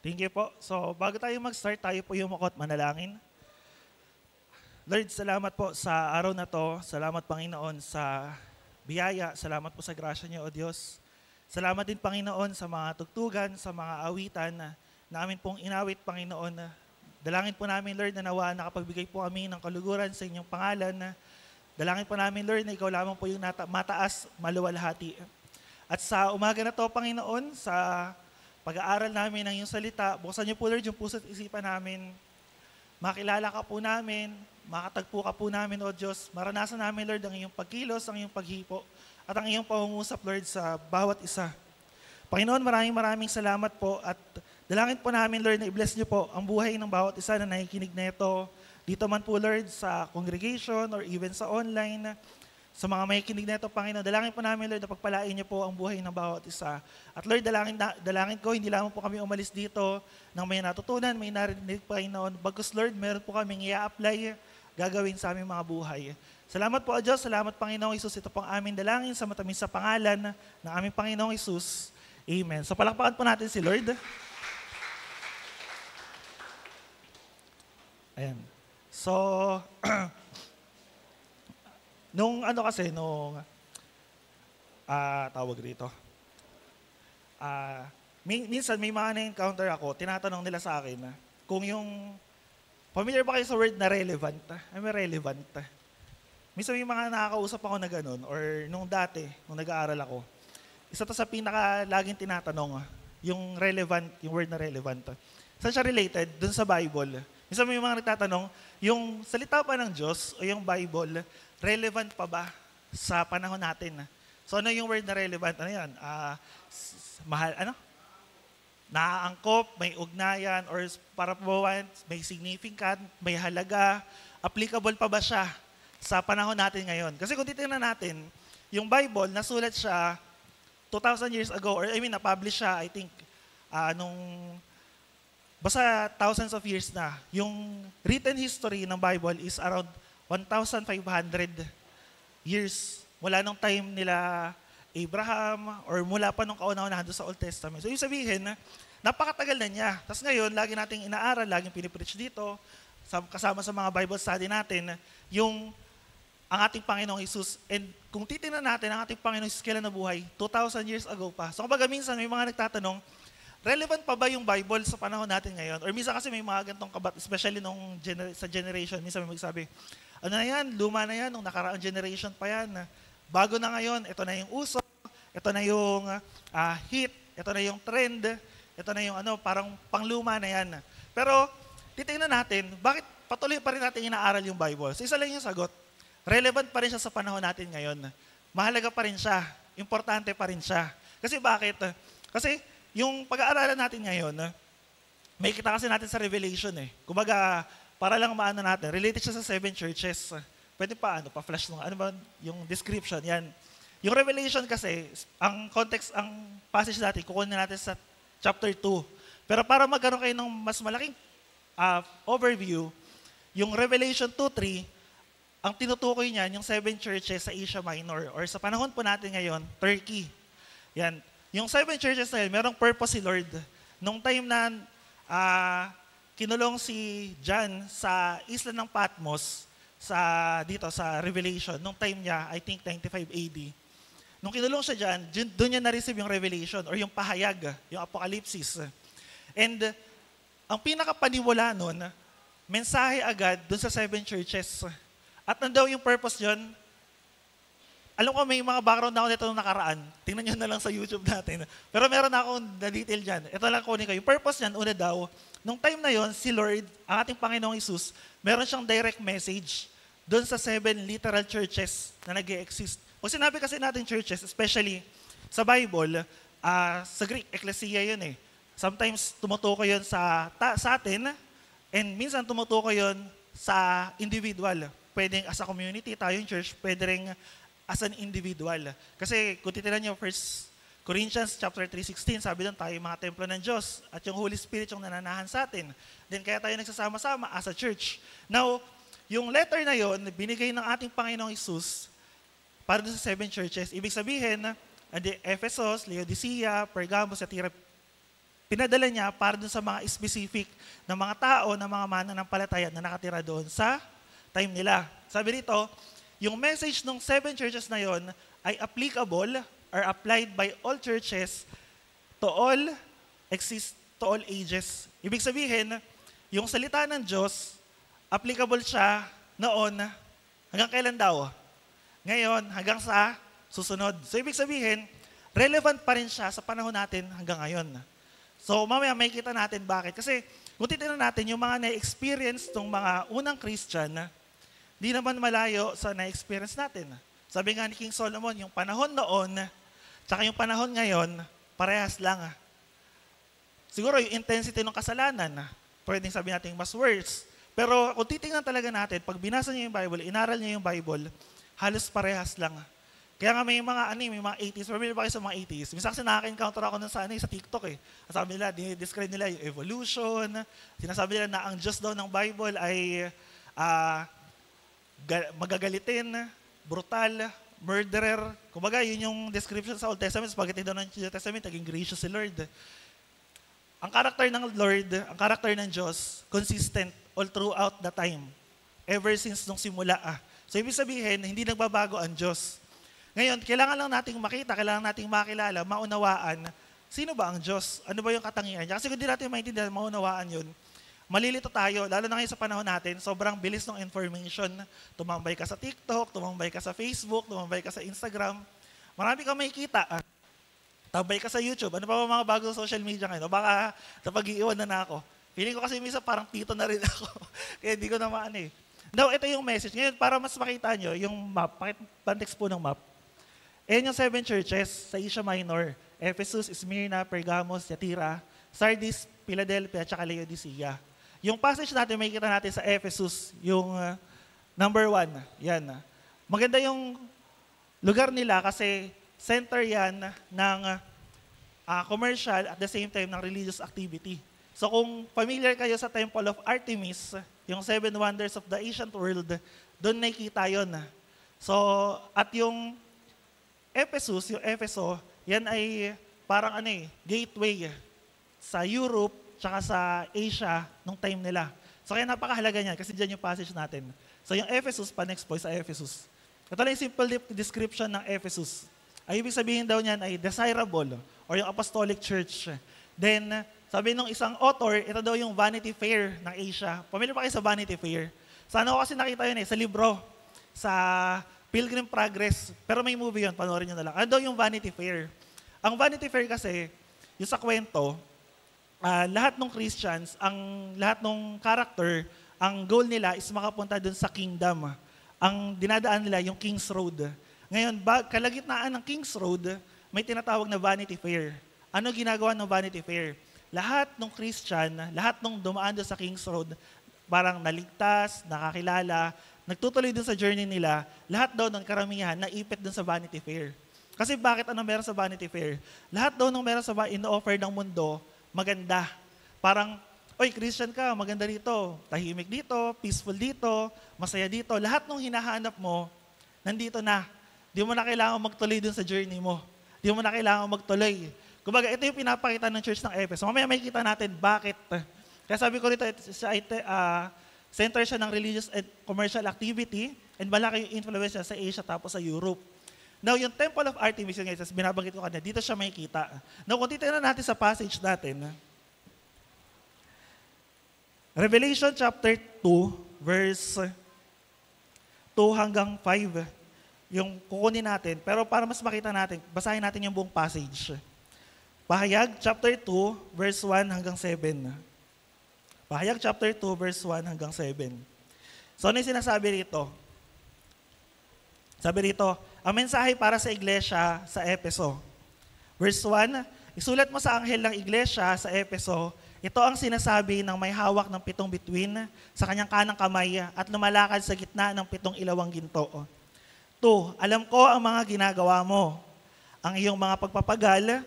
Thank you po. So, bago tayo mag-start, tayo po yung makot manalangin. Lord, salamat po sa araw na to. Salamat, Panginoon, sa biyaya. Salamat po sa grasya niyo, O Diyos. Salamat din, Panginoon, sa mga tugtugan, sa mga awitan na amin pong inawit, Panginoon. Dalangin po namin, Lord, na nawa nakapagbigay po kami ng kaluguran sa inyong pangalan. Dalangin po namin, Lord, na ikaw lamang po yung mataas, maluwalhati. At sa umaga na to, Panginoon, sa pag-aaral namin ng iyong salita, buksan niyo po, Lord, yung puso't isipan namin. Makilala ka po namin, makatagpo ka po namin, O Diyos. Maranasan namin, Lord, ang iyong pagkilos, ang iyong paghipo, at ang iyong pangungusap, Lord, sa bawat isa. Panginoon, maraming salamat po at dalangin po namin, Lord, na i-bless niyo po ang buhay ng bawat isa na nakikinig na ito. Dito man po, Lord, sa congregation or even sa online. Sa mga may kinig na ito, Panginoon, dalangin po namin, Lord, na pagpalain niyo po ang buhay ng bawat isa. At Lord, dalangin ko, hindi lamang po kami umalis dito nang may natutunan, may narinig, Panginoon. Bagkus, Lord, meron po kaming i-apply, gagawin sa aming mga buhay. Salamat po, O Diyos. Salamat, Panginoong Isus. Ito pong aming dalangin sa matamis sa pangalan ng aming Panginoong Isus. Amen. So palakpakan po natin si Lord. Ayan. So, nung tawag rito, minsan may mga na-encounter ako, tinatanong nila sa akin kung yung, familiar ba kayo sa word na relevant? I'm relevant. Minsan may mga nakakausap ako na ganun, or nung dati, nung nag-aaral ako, isa to sa laging tinatanong, yung relevant, yung word na relevant. Saan siya related? Dun sa Bible. Minsan may mga nagtatanong, yung salita pa ng Diyos o yung Bible, relevant pa ba sa panahon natin? So ano yung word na relevant? Ano yan? Naaangkop, may ugnayan, or para po may significant, may halaga, applicable pa ba siya sa panahon natin ngayon? Kasi kung titingnan natin, yung Bible, nasulat siya 2,000 years ago, or na-publish siya, I think, basta thousands of years na. Yung written history ng Bible is around 1,500 years mula nung time nila Abraham or mula pa nung kauna-unahan doon sa Old Testament. So yung sabihin, napakatagal na niya. Tapos ngayon, lagi nating inaaral, laging pinipreach dito, kasama sa mga Bible study natin, yung ang ating Panginoong Isus. And kung titingnan natin, ang ating Panginoong Isus kailan nabuhay? 2,000 years ago pa. So kapag minsan may mga nagtatanong, relevant pa ba yung Bible sa panahon natin ngayon? Or minsan kasi may mga gantong kabat, especially sa generation, minsan may magsabi, ano na yan, luma na yan, nung nakaraang generation pa yan. Bago na ngayon, ito na yung uso, ito na yung hit, ito na yung trend, ito na yung parang pangluma na yan. Pero titingnan natin, bakit patuloy pa rin natin inaaral yung Bible? So isa lang yung sagot, relevant pa rin siya sa panahon natin ngayon. Mahalaga pa rin siya, importante pa rin siya. Kasi bakit? Kasi yung pag-aaralan natin ngayon, may kita kasi natin sa Revelation eh. Kumbaga, para lang maano natin, related siya sa 7 churches. Pwede pa-flash nung, yung description, yan. Yung Revelation kasi, ang context, ang passage natin, kukunin natin sa chapter 2. Pero para magkaroon kayo ng mas malaking overview, yung Revelation 2:3, ang tinutukoy niyan, yung 7 churches sa Asia Minor, or sa panahon po natin ngayon, Turkey. Yan. Yung 7 churches na yun, merong purpose si Lord. Nung time na kinulong si John sa isla ng Patmos, dito sa Revelation, nung time niya, I think 95 AD. Nung kinulong siya dyan, doon niya na-receive yung Revelation or yung pahayag, yung Apocalypse. And ang pinakapaniwala nun, mensahe agad doon sa 7 churches. At nandaw yung purpose yun, alam ko may mga background na ako nito nung nakaraan. Tingnan nyo na lang sa YouTube natin. Pero meron na akong na-detail dyan. Ito lang kunin ko. Yung purpose niyan, una daw, nung time na yon, si Lord, ang ating Panginoong Isus, meron siyang direct message doon sa 7 literal churches na nag-e-exist. Pag sinabi kasi natin churches, especially sa Bible, sa Greek, ecclesia yun eh. Sometimes tumutukoy yun sa atin, and minsan tumutukoy yun sa individual. Pwedeng as a community, tayo yung church, pwede rin as an individual. Kasi kung titinan nyo, 1 Corinthians chapter 3:16, sabi doon tayo mga templo ng Diyos at yung Holy Spirit yung nananahan sa atin. Then kaya tayo nagsasama-sama as a church. Now, yung letter na yon binigay ng ating Panginoong Isus para doon sa 7 churches. Ibig sabihin, Ephesus, Laodicea, Pergamos, at pinadala niya para dun sa mga specific na mga tao, na mga mananampalataya na nakatira doon sa time nila. Sabi dito, yung message ng 7 churches na yon ay applicable or applied by all churches to all ages. Ibig sabihin, yung salita ng Diyos, applicable siya noon, hanggang kailan daw? Ngayon, hanggang sa susunod. So ibig sabihin, relevant pa rin siya sa panahon natin hanggang ngayon. So mamaya may kita natin bakit. Kasi kung titignan natin yung mga na-experience ng mga unang Christian, di naman malayo sa na-experience natin. Sabi nga ni King Solomon, yung panahon noon, tsaka yung panahon ngayon, parehas lang. Siguro yung intensity ng kasalanan, pwedeng sabi natin mas worse. Pero kung titingnan talaga natin, pag binasa niyo yung Bible, inaral niyo yung Bible, halos parehas lang. Kaya nga may mga may mga 80s, familiar ba kayo sa mga 80s? Minsan kasi nakaka-encounter ako nun sa TikTok eh. Sabi nila, describe nila yung evolution, sinasabi nila na ang Diyos daw ng Bible ay magagalitin, brutal, murderer. Kumbaga, yun yung description sa Old Testament. Pagdating daw ng New Testament, naging gracious si Lord. Ang character ng Lord, ang character ng Diyos, consistent all throughout the time. Ever since nung simula. So, ibig sabihin, hindi nagbabago ang Diyos. Ngayon, kailangan lang nating makita, kailangan nating makilala, maunawaan, sino ba ang Diyos? Ano ba yung katangian niya? Kasi kung di natin maintindihan, maunawaan yun, malilito tayo, lalo na ngayon sa panahon natin, sobrang bilis ng information. Tumambay ka sa TikTok, tumambay ka sa Facebook, tumambay ka sa Instagram. Marami kang makikita. Tambay ka sa YouTube. Ano pa ba mga bagong social media ngayon? O baka napag-iiwan na ako. Feeling ko kasi minsan parang tito na rin ako. Kaya hindi ko na maano eh. Now, ito yung message. Ngayon, para mas makita nyo, yung map, context po ng map. Ayan yung 7 churches sa Asia Minor. Ephesus, Smyrna, Pergamos, Thyatira, Sardis, Philadelphia, at Laodicea. Yung passage natin, may kita natin sa Ephesus, yung number 1. Yan. Maganda yung lugar nila kasi center yan ng commercial at the same time ng religious activity. So kung familiar kayo sa Temple of Artemis, yung 7 wonders of the ancient world, doon nakikita yun. So, at yung Ephesus, yung Epheso, yan ay parang gateway sa Europe tsaka sa Asia nung time nila. So kaya napakahalaga niyan kasi dyan yung passage natin. So yung Ephesus, pa-next po sa Ephesus. Ito lang yung simple description ng Ephesus. Ay ibig sabihin daw niyan ay desirable or yung apostolic church. Then, sabi nung isang author, ito daw yung Vanity Fair ng Asia. Pamilya pa kayo sa Vanity Fair? Sana ko kasi nakita yun sa libro, sa Pilgrim Progress. Pero may movie yun, panoorin nyo na lang. Ano daw yung Vanity Fair? Ang Vanity Fair kasi, yung sa kwento, lahat ng Christians, lahat ng character, ang goal nila is makapunta dun sa kingdom. Ang dinadaan nila yung King's Road. Ngayon, kalagitnaan ng King's Road, may tinatawag na Vanity Fair. Ano ginagawa ng Vanity Fair? Lahat ng Christian, lahat ng dumaan doon sa King's Road, parang naligtas, nakakilala, nagtutuloy dun sa journey nila, lahat daw ng karamihan naipit dun sa Vanity Fair. Kasi bakit meron sa Vanity Fair? Lahat daw meron sa ino-offer ng mundo, maganda. Parang, oy, Christian ka, maganda dito, tahimik dito, peaceful dito, masaya dito. Lahat ng hinahanap mo, nandito na. Di mo na kailangan magtuloy dun sa journey mo. Di mo na kailangan magtuloy. Kumbaga, ito yung pinapakita ng church ng Ephesus. Mamaya may kita natin bakit. Kaya sabi ko rito, center siya ng religious and commercial activity and malaki yung influence sa Asia tapos sa Europe. Now, yung Temple of Artemis, yung binabanggit ko kanina, dito siya makikita. Now, kung titignan natin sa passage natin, Revelation chapter 2, verse 2 hanggang 5, yung kukunin natin. Pero para mas makita natin, basahin natin yung buong passage. Pahayag chapter 2, verse 1 hanggang 7. Pahayag chapter 2, verse 1 hanggang 7. So, ano yung sinasabi rito? Sabi rito, ang mensahe para sa iglesia sa Efeso. Verse 1, isulat mo sa anghel ng iglesia sa Efeso, ito ang sinasabi ng may hawak ng 7 bituin sa kanyang kanang kamay at lumalakad sa gitna ng 7 ilawang ginto. 2, alam ko ang mga ginagawa mo, ang iyong mga pagpapagal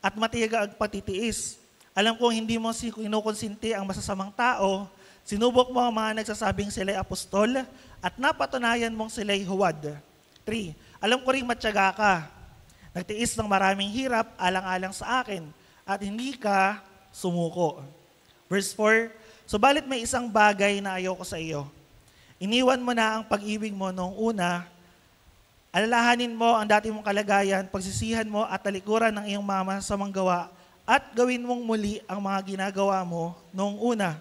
at matiyaga ang pagtitiis. Alam kong hindi mo kinukonsinti ang masasamang tao, sinubok mo ang mga nagsasabing sila'y apostol at napatunayan mong sila'y huwad. 3, alam ko ring matyaga ka. Nagtiis ng maraming hirap alang-alang sa akin at hindi ka sumuko. Verse 4, subalit may isang bagay na ayaw ko sa iyo. Iniwan mo na ang pag-ibig mo noong una, alalahanin mo ang dati mong kalagayan, pagsisihan mo at talikuran ng iyong mga masamang gawa at gawin mong muli ang mga ginagawa mo noong una.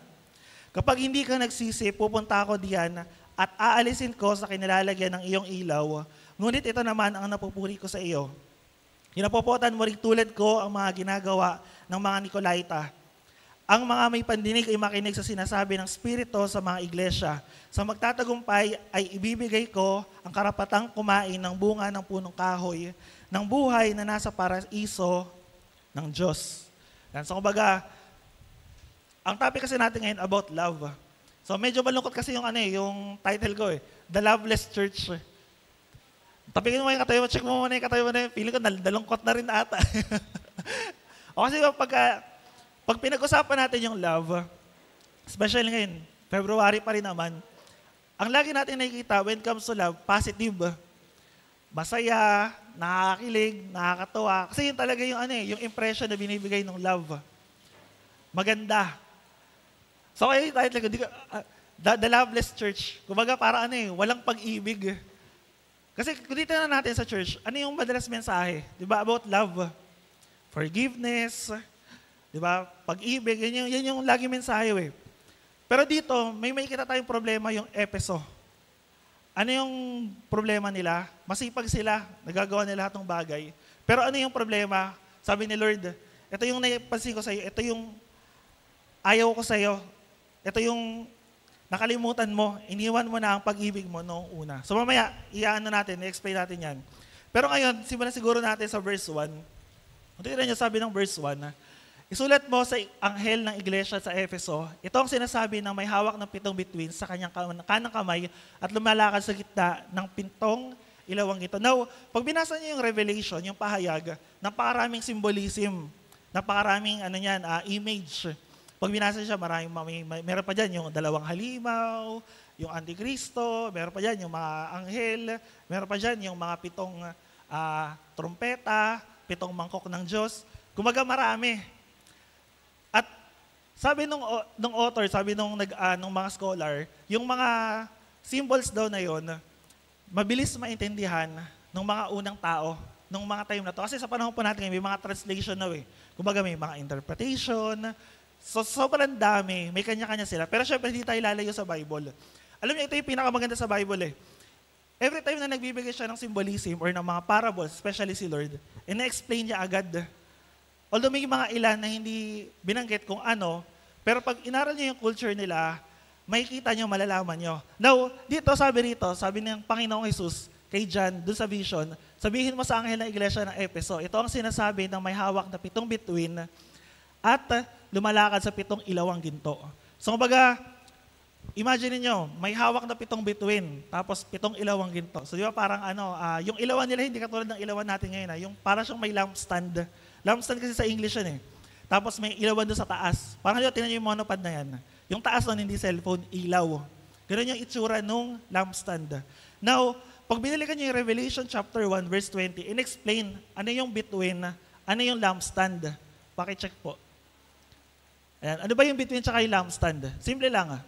Kapag hindi ka nagsisi, pupunta ako diyan at aalisin ko sa kinilalagyan ng iyong ilaw, ngunit ito naman ang napupuri ko sa iyo. Hinapopotan mo rin tulad ko ang mga ginagawa ng mga Nicolaita. Ang mga may pandinig ay makinig sa sinasabi ng Espiritu sa mga iglesia. Sa magtatagumpay ay ibibigay ko ang karapatang kumain ng bunga ng punong kahoy, ng buhay na nasa paraiso ng Diyos. So kumbaga, ang topic kasi natin ngayon about love. So medyo malungkot kasi yung title ko The Loveless Church. Tapikin mo yung katayo mo, check mo muna yung katayo mo na yun. Feeling ko nalungkot na rin ata. O kasi pag pinag-usapan natin yung love, especially ngayon, February pa rin naman, ang lagi natin nakikita when it comes to love, positive. Masaya, nakakakilig, nakakatawa. Kasi yun talaga yung impression na binibigay ng love. Maganda. So kaya title ko, The Loveless Church. Kumbaga para walang pag-ibig. Kasi kung dito na natin sa church, ano yung madalas mensahe? Di ba? About love, forgiveness, di ba? Pag-ibig, yan yung lagi mensahe Pero dito, may kita tayong problema yung Efeso. Ano yung problema nila? Masipag sila, nagagawa nila lahat ng bagay. Pero ano yung problema? Sabi ni Lord, ito yung napansin ko sa iyo, ito yung ayaw ko sa iyo, ito yung nakalimutan mo, iniwan mo na ang pag-ibig mo noong una. So mamaya, i-explain natin yan. Pero ngayon, simulan siguro natin sa verse 1. Tingnan niyo, sabi ng verse 1, isulat mo sa anghel ng iglesia sa Efeso, ito ang sinasabi ng may hawak ng 7 bituin sa kanyang kanang kamay at lumalakad sa gitna ng 7 ilawang ito. Now, pag binasa niyo yung Revelation, yung pahayag, napakaraming symbolism, napakaraming image. Pag binasa siya, meron pa dyan yung 2 halimaw, yung Antikristo, meron pa dyan yung mga anghel, meron pa dyan yung mga 7 trompeta, 7 mangkok ng Diyos. Kumaga marami. At sabi nung author, sabi nung mga scholar, yung mga symbols daw na yon, mabilis maintindihan ng mga unang tao, nung mga time na to. Kasi sa panahon po natin, may mga translation na Kumaga may mga interpretation. So sobrang dami, may kanya-kanya sila. Pero syempre, hindi tayo lalayo sa Bible. Alam niyo, ito yung pinakamaganda sa Bible Every time na nagbibigay siya ng symbolism or ng mga parables, especially si Lord, ina-explain niya agad. Although may mga ilan na hindi binanggit kung ano, pero pag inaral niyo yung culture nila, makikita niyo, malalaman niyo. Now, dito, sabi ng Panginoong Jesus kay John, dun sa vision, sabihin mo sa anghel ng iglesia ng Efeso, ito ang sinasabi ng may hawak na 7 bituin at lumalakad sa 7 ilawang ginto. So, kumbaga, imagine niyo, may hawak na 7 bituin, tapos 7 ilawang ginto. So, di ba parang yung ilawan nila, hindi katulad ng ilawan natin ngayon. Yung parang siyang may lampstand. Lampstand kasi sa English yan Tapos may ilawan doon sa taas. Parang tingnan niyo yung monopod na yan. Yung taas nun, hindi cellphone, ilaw. Ganun yung itsura nung lampstand. Now, pag binilikan niyo yung Revelation chapter 1, verse 20, in-explain ano yung bituin, ano yung lampstand. Pakicheck po. Ayan. Ano ba yung between tsaka yung lampstand? Simple lang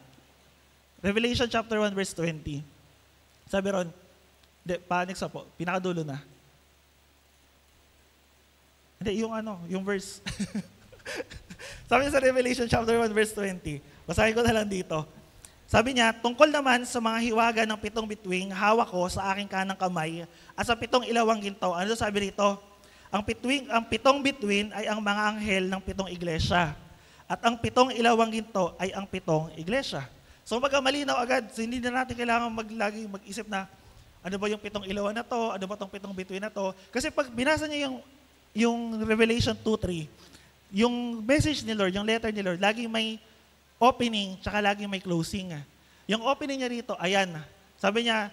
Revelation chapter 1 verse 20. Sabi ron, next po, pinakadulo na. Hindi, yung verse. Sabi niya sa Revelation chapter 1 verse 20. Basahin ko na lang dito. Sabi niya, tungkol naman sa mga hiwaga ng 7 bituin, hawak ko sa aking kanang kamay at sa 7 ilawang ginto. Ano sabi rito? Ang 7 bituin ay ang mga anghel ng 7 iglesia. At ang 7 ilawang ginto ay ang 7 iglesia. So malinaw agad. So hindi na natin kailangan lagi mag-isip na ano ba yung 7 ilawan na to, ano ba tong 7 bituin na to. Kasi pag binasa niyo yung Revelation 2:3, yung message ni Lord, yung letter ni Lord, laging may opening, tsaka laging may closing. Yung opening niya rito, ayan. Sabi niya,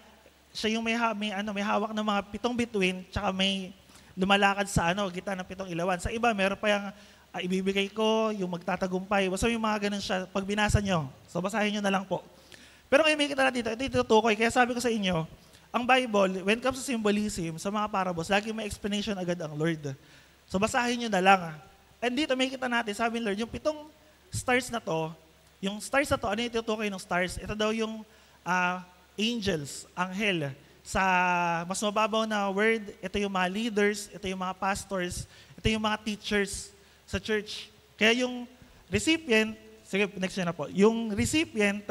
siya yung may hawak ng mga 7 bituin, tsaka may lumalakad sa gitna ng 7 ilawan. Sa iba, meron pa yung ibibigay ko, yung magtatagumpay. Basta yung mga ganun siya, pag binasa nyo. So basahin nyo na lang po. Pero ngayon may kita na dito, ito itutukoy. Kaya sabi ko sa inyo, ang Bible, when it comes to symbolism, sa mga parables, lagi may explanation agad ang Lord. So basahin nyo na lang. And dito may kita natin, sabi ni Lord, yung 7 stars na to, ano yung tutukoy ng stars? Ito daw yung angels, anghel. Sa mas mababaw na word, ito yung mga leaders, ito yung mga pastors, ito yung mga teachers sa church. Kaya yung recipient, sige, next na po. Yung recipient,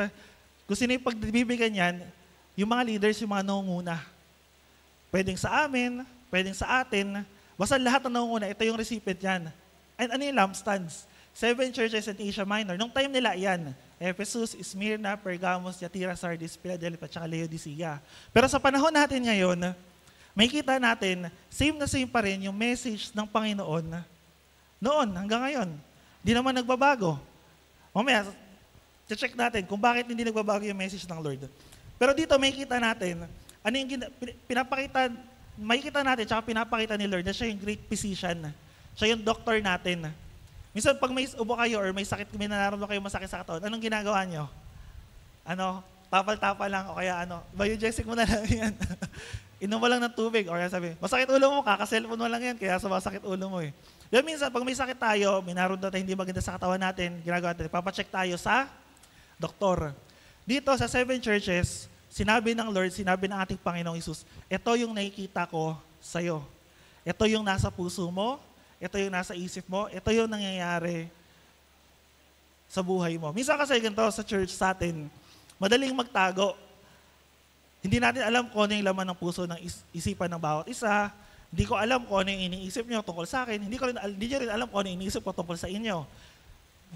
kung sino yung pagbibigyan yan, yung mga leaders, yung mga nangunguna. Pwedeng sa amin, pwedeng sa atin, basta lahat ng nangunguna, ito yung recipient yan. And ano yung lampstands? 7 churches in Asia Minor. Nung time nila yan, Ephesus, Smyrna, Pergamos, Thyatira, Sardis, Philadelphia, at Laodicea. Pero sa panahon natin ngayon, may kita natin, same na same pa rin yung message ng Panginoon noon hanggang ngayon. Hindi naman nagbabago. Mamaya, check natin kung bakit hindi nagbabago yung message ng Lord. Pero dito may kita natin, ano yung makikita natin, tsaka pinapakita ni Lord na siya yung great physician. Siya yung doctor natin. Minsan pag may ubo kayo or may sakit, may nararamdaman kayo masakit sa katawan, anong ginagawa nyo? Tapal-tapal lang o kaya biogesic mo na lang yan. Inom mo lang ng tubig o kaya sabi, masakit ulo mo, kaka-cellphone mo lang yan, kaya sumasakit ulo mo eh. Pero minsan, pag may sakit tayo, may naroon tayo hindi maganda sa katawan natin, ginagawa natin, papacheck tayo sa doktor. Dito sa 7 churches, sinabi ng Lord, sinabi ng ating Panginoong Hesus, ito yung nakikita ko sa'yo. Ito yung nasa puso mo, ito yung nasa isip mo, ito yung nangyayari sa buhay mo. Minsan kasi ganito sa church sa atin, madaling magtago. Hindi natin alam kung ano yung laman ng puso ng isipan ng bawat isa. Hindi ko alam kung ano yung iniisip nyo tungkol sa akin. Hindi nyo rin alam kung ano yung iniisip ko tungkol sa inyo.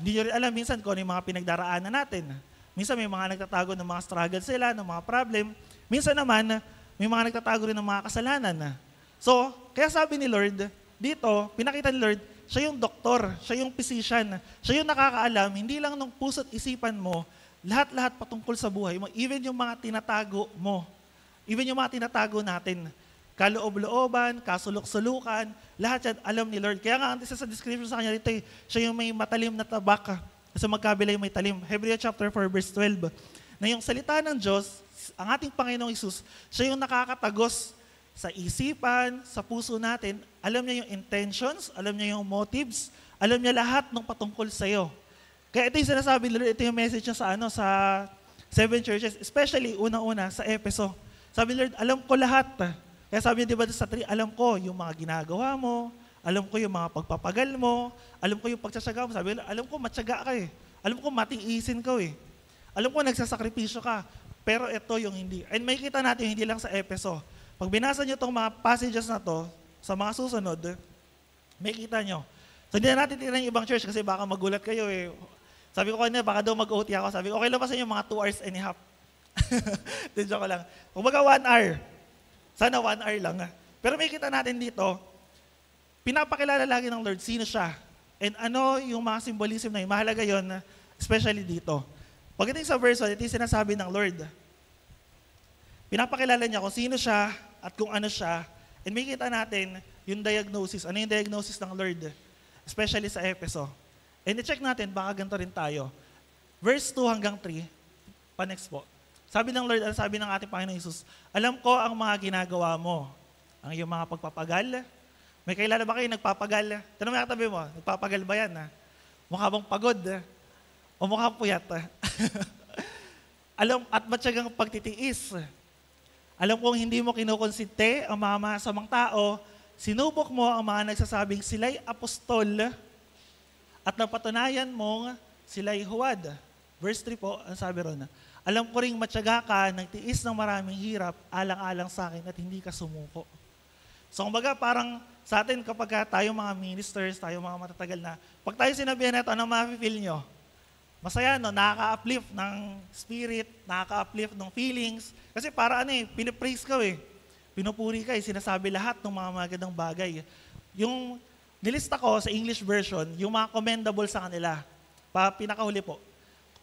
Hindi nyo rin alam minsan kung ano yung mga pinagdaraanan natin. Minsan may mga nagtatago ng mga struggles sila, ng mga problem. Minsan naman, may mga nagtatago rin ng mga kasalanan. So, kaya sabi ni Lord, dito, pinakita ni Lord, siya yung doktor, siya yung physician, siya yung nakakaalam, hindi lang ng puso't isipan mo, lahat-lahat patungkol sa buhay mo, even yung mga tinatago mo, even yung mga tinatago natin, kaloob-looban, kasulok-sulukan, lahat yan alam ni Lord. Kaya nga, ang isa sa description sa kanya dito, siya yung may matalim na tabak, sa magkabila yung may talim. Hebrews chapter 4, verse 12, na yung salita ng Diyos, ang ating Panginoong Hesus, siya yung nakakatagos sa isipan, sa puso natin, alam niya yung intentions, alam niya yung motives, alam niya lahat ng patungkol sa iyo. Kaya ito yung sinasabi nila, ito yung message niya sa 7 churches, especially unang-una sa Efeso. Sabi ni Lord, alam ko lahat. Kaya sabi niya, di ba sa 3, alam ko yung mga ginagawa mo, alam ko yung mga pagpapagal mo, alam ko yung pagtsatsaga mo. Sabi niya, alam ko matyaga ka eh. Alam ko matiisin ka eh. Alam ko nagsasakripisyo ka. Pero ito yung hindi. And may kita natin hindi lang sa Efeso. Pag binasa nyo itong mga passages na to, sa mga susunod, may kita nyo. So hindi na natin tingnan yung ibang church kasi baka magulat kayo eh. Sabi ko kanina, baka daw mag-OT ako. Sabi ko, okay lang ba sa inyo mga 2 hours and a half? Joke ko lang. Kung baga 1 hour, sana 1 hour lang. Pero may kita natin dito, pinapakilala lagi ng Lord sino siya. And ano yung mga symbolism na yun. Mahalaga yun, especially dito. Pagdating sa verse 1, ito yung sinasabi ng Lord. Pinapakilala niya kung sino siya at kung ano siya. And may kita natin yung diagnosis. Ano yung diagnosis ng Lord? Especially sa Efeso. And i-check natin, baka ganito rin tayo. Verse 2 hanggang 3, pa-next po. Sabi ng Lord, sabi ng ating Panginoon Hesus, alam ko ang mga ginagawa mo. Ang iyong mga pagpapagal. May kailala ba kayo nagpapagal? Tanong mo katabi mo, nagpapagal ba yan? Mukha bang pagod? O mukha puyat? Alam at matyagang pagtitiis. Alam kong hindi mo kinukonsinte ang mga masamang tao, sinubok mo ang mga nagsasabing sila'y apostol at napatunayan mong sila'y huwad. Verse 3 po, ang sabi ron, alam ko ring matyaga ka, nagtiis ng maraming hirap, alang-alang sa akin at hindi ka sumuko. So kumbaga parang sa atin kapag tayo mga ministers, tayo mga matatagal na, pag tayo sinabihan natin, ano ma-feel nyo? Masaya, no? Nakaka-uplift ng spirit, nakaka-uplift ng feelings. Kasi para pinipraise ka eh. Pinupuri ka eh, sinasabi lahat ng mga magandang bagay. Yung nilista ko sa English version, yung mga commendable sa kanila. Pinakahuli po.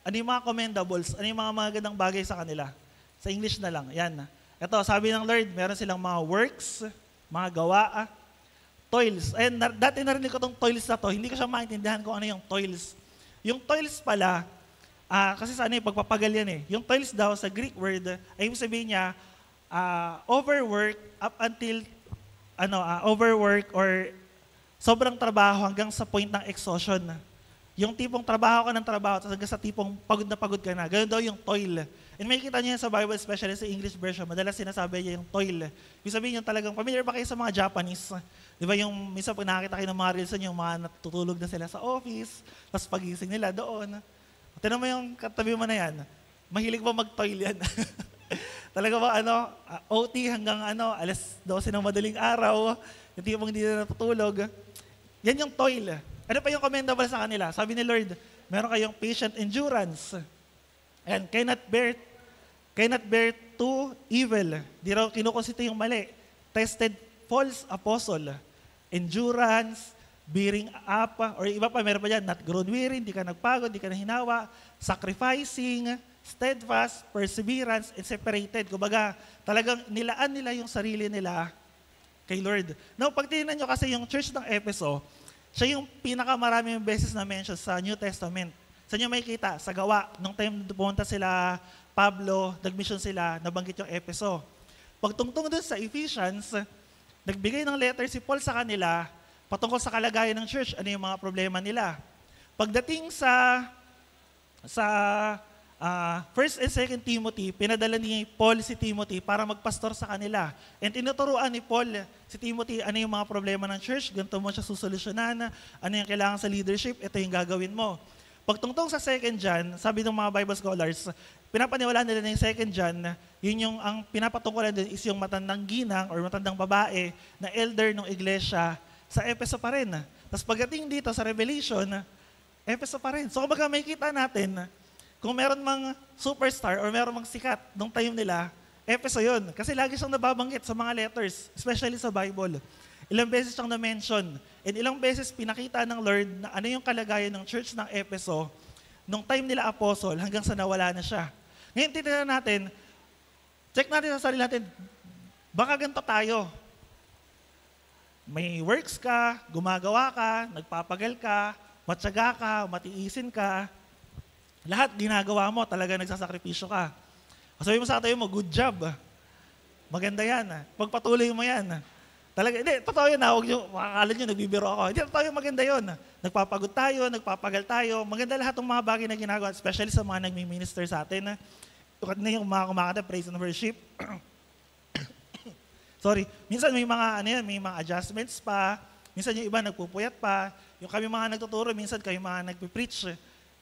Ano yung mga commendables? Ano yung mga magandang bagay sa kanila? Sa English na lang. Yan. Ito, sabi ng Lord, meron silang mga works, mga gawa, toils. Ayun, dati narinig ko itong toils na to, hindi ko siya maintindihan kung ano yung toils. Yung toils pala, kasi sa pagpapagal yan eh. Yung toils daw sa Greek word, ay ibig sabihin niya, overwork up until, overwork or sobrang trabaho hanggang sa point ng exhaustion. Yung tipong trabaho ka ng trabaho, tapos hanggang sa tipong pagod na pagod ka na. Ganun daw yung toil. And may kita niyo yan sa Bible, especially sa English version, madalas sinasabi niya yung toil. Ibig sabihin yung talagang, familiar ba kayo sa mga Japanese? Di ba yung, minsan pag nakakita kayo ng mga reels yung mga natutulog na sila sa office, tapos pagising nila doon. Tinan mo yung katabi mo na yan. Mahilig ba mag-toil yan? Talaga ba OT hanggang alas 12 ng madaling araw, yung tipong hindi na natutulog. Yan yung toil. Ano pa yung commendable sa kanila? Sabi ni Lord, meron kayong patient endurance. And cannot bear two evil. Di raw kinukonsito yung mali. Tested false apostle. Endurance, bearing up, or iba pa, meron pa dyan, not grown weary, di ka nagpagod, di ka nahinawa, sacrificing, steadfast, perseverance, and separated. Kumbaga, talagang nilaan nila yung sarili nila kay Lord. Now, pag tingnan nyo kasi yung church ng Efeso, siya yung pinakamaraming beses na mention sa New Testament. Sa inyo makikita, sa gawa, nung time pumunta sila, Pablo, nag-mission sila, nabanggit yung Efeso. Pagtungtong doon sa Ephesians, nagbigay ng letter si Paul sa kanila, patungkol sa kalagayan ng church, ano yung mga problema nila. Pagdating sa 1 and 2 Timothy, pinadala ni Paul si Timothy para magpastor sa kanila. And tinuturuan ni Paul si Timothy ano yung mga problema ng church, ganito mo siya susolusyonan, ano yung kailangan sa leadership, ito yung gagawin mo. Pagtungtong sa 2 John, sabi ng mga Bible scholars, pinapaniwalaan nila na yung 2 John, yun yung ang pinapatungkulan din is yung matandang ginang or matandang babae na elder ng iglesia sa Efeso pa rin. Tapos pagdating dito sa Revelation, Efeso pa rin. So kumbaga makikita natin, kung meron mang superstar or meron mang sikat nung time nila, Efeso yun. Kasi lagi siyang nababanggit sa mga letters, especially sa Bible. Ilang beses siyang na-mention. And ilang beses pinakita ng Lord na ano yung kalagayan ng church ng Efeso nung time nila apostle hanggang sa nawala na siya. Ngayon titignan natin, check natin sa sarili natin, baka ganito tayo. May works ka, gumagawa ka, nagpapagal ka, matyaga ka, matiisin ka, lahat ginagawa mo, talaga nagsasakripisyo ka. Sabi mo sa tayo mo, good job. Maganda yan. Pagpatuloy mo yan. Talaga, hindi, totoo yun huwag nyo, makakala nyo, nagbibiro ako. Hindi, totoo yun, maganda yun. Nagpapagod tayo, nagpapagal tayo. Maganda lahat ng mga bagay na ginagawa, especially sa mga nagmi-minister sa atin. Tukad na yung mga kumakanta, praise and worship. Sorry. Minsan may mga, may mga adjustments pa. Minsan yung iba nagpupuyat pa. Yung kami mga nagtuturo, minsan kayo mga nagpipreach.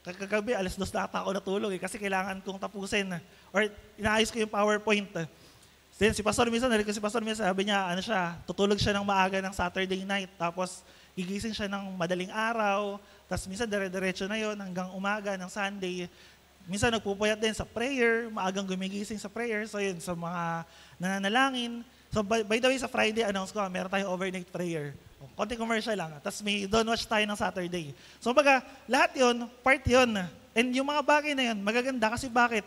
Kagabi, alas 2 na ako natulog kasi kailangan kong tapusin. Or inaayos ko yung PowerPoint. Then, si Pastor minsan, sabi niya, tutulog siya ng maaga ng Saturday night, tapos gigising siya ng madaling araw, tapos minsan dire-diretso na yon hanggang umaga ng Sunday. Minsan nagpupuyat din sa prayer, maagang gumigising sa prayer, so yun, sa mga nananalangin. So by the way, sa Friday, announce ko, meron tayong overnight prayer. Konting commercial lang, tapos may don't watch tayo ng Saturday. So baga, lahat yon, part yon. And yung mga bagay na yun, magaganda kasi bakit?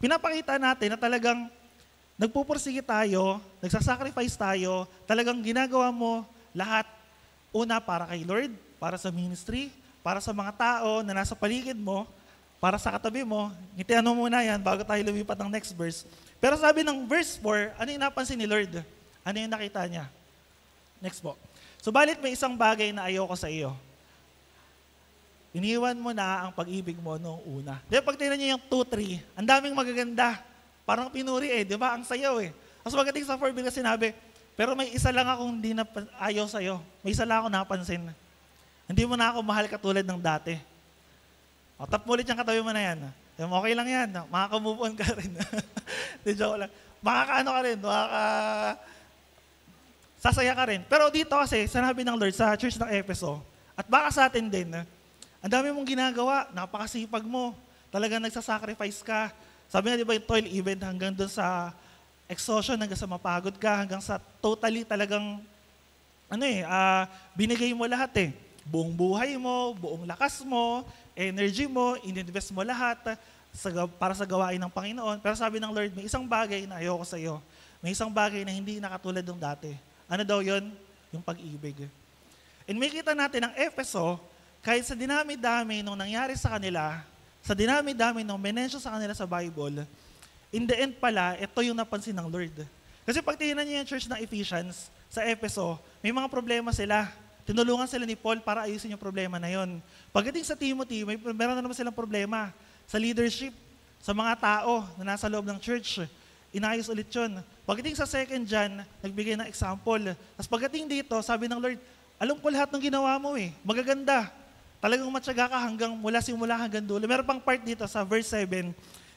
Pinapakita natin na talagang nagpupursige tayo, nagsasacrifice tayo, talagang ginagawa mo lahat, una para kay Lord, para sa ministry, para sa mga tao na nasa paligid mo, para sa katabi mo. Ngitian mo muna yan bago tayo lumipat ng next verse. Pero sabi ng verse 4, ano yung napansin ni Lord? Ano yung nakita niya? Next po. Subalit may isang bagay na ayoko sa iyo. Iniwan mo na ang pag-ibig mo noong una. Di ba pag tingnan niyo yung 2-3, ang daming magaganda. Parang pinuri di ba? Ang sayaw Tapos pagdating sa 4, bigla sinabi, pero may isa lang akong hindi na ayaw sa'yo. May isa lang ako napansin. Hindi mo na ako mahal katulad ng dati. O, tap mo ulit yung katabi mo na yan. Okay lang yan. Makaka-move on ka rin. Di joke lang. Makaka-ano ka rin. Sasaya ka rin. Pero dito kasi, sinabi ng Lord sa church ng Efeso, at baka sa atin din, ang dami mong ginagawa, napakasipag mo, talagang nagsasacrifice ka. Sabi nga, di ba, yung toil even hanggang doon sa exhaustion, hanggang sa mapagod ka, hanggang sa totally talagang, binigay mo lahat Buong buhay mo, buong lakas mo, energy mo, ininvest mo lahat para sa gawain ng Panginoon. Pero sabi ng Lord, may isang bagay na ayoko sa iyo. May isang bagay na hindi nakatulad ng dati. Ano daw yon? Yung pag-ibig. And may kita natin ang Efeso, kahit sa dinami-dami nung nangyari sa kanila, sa dinami-dami nung menensyon sa kanila sa Bible, in the end pala, ito yung napansin ng Lord. Kasi pag tingnan niyo yung church ng Ephesians, sa Efeso, may mga problema sila. tinulungan sila ni Paul para ayusin yung problema na yon. Pagdating sa Timothy, meron na naman silang problema sa leadership, sa mga tao na nasa loob ng church. Inayos ulit yun. Pagdating sa 2 John, nagbigay ng example. Tapos pagdating dito, sabi ng Lord, alam ko lahat ng ginawa mo magaganda. Talagang matyaga ka simula hanggang dulo. Meron pang part dito sa verse 7,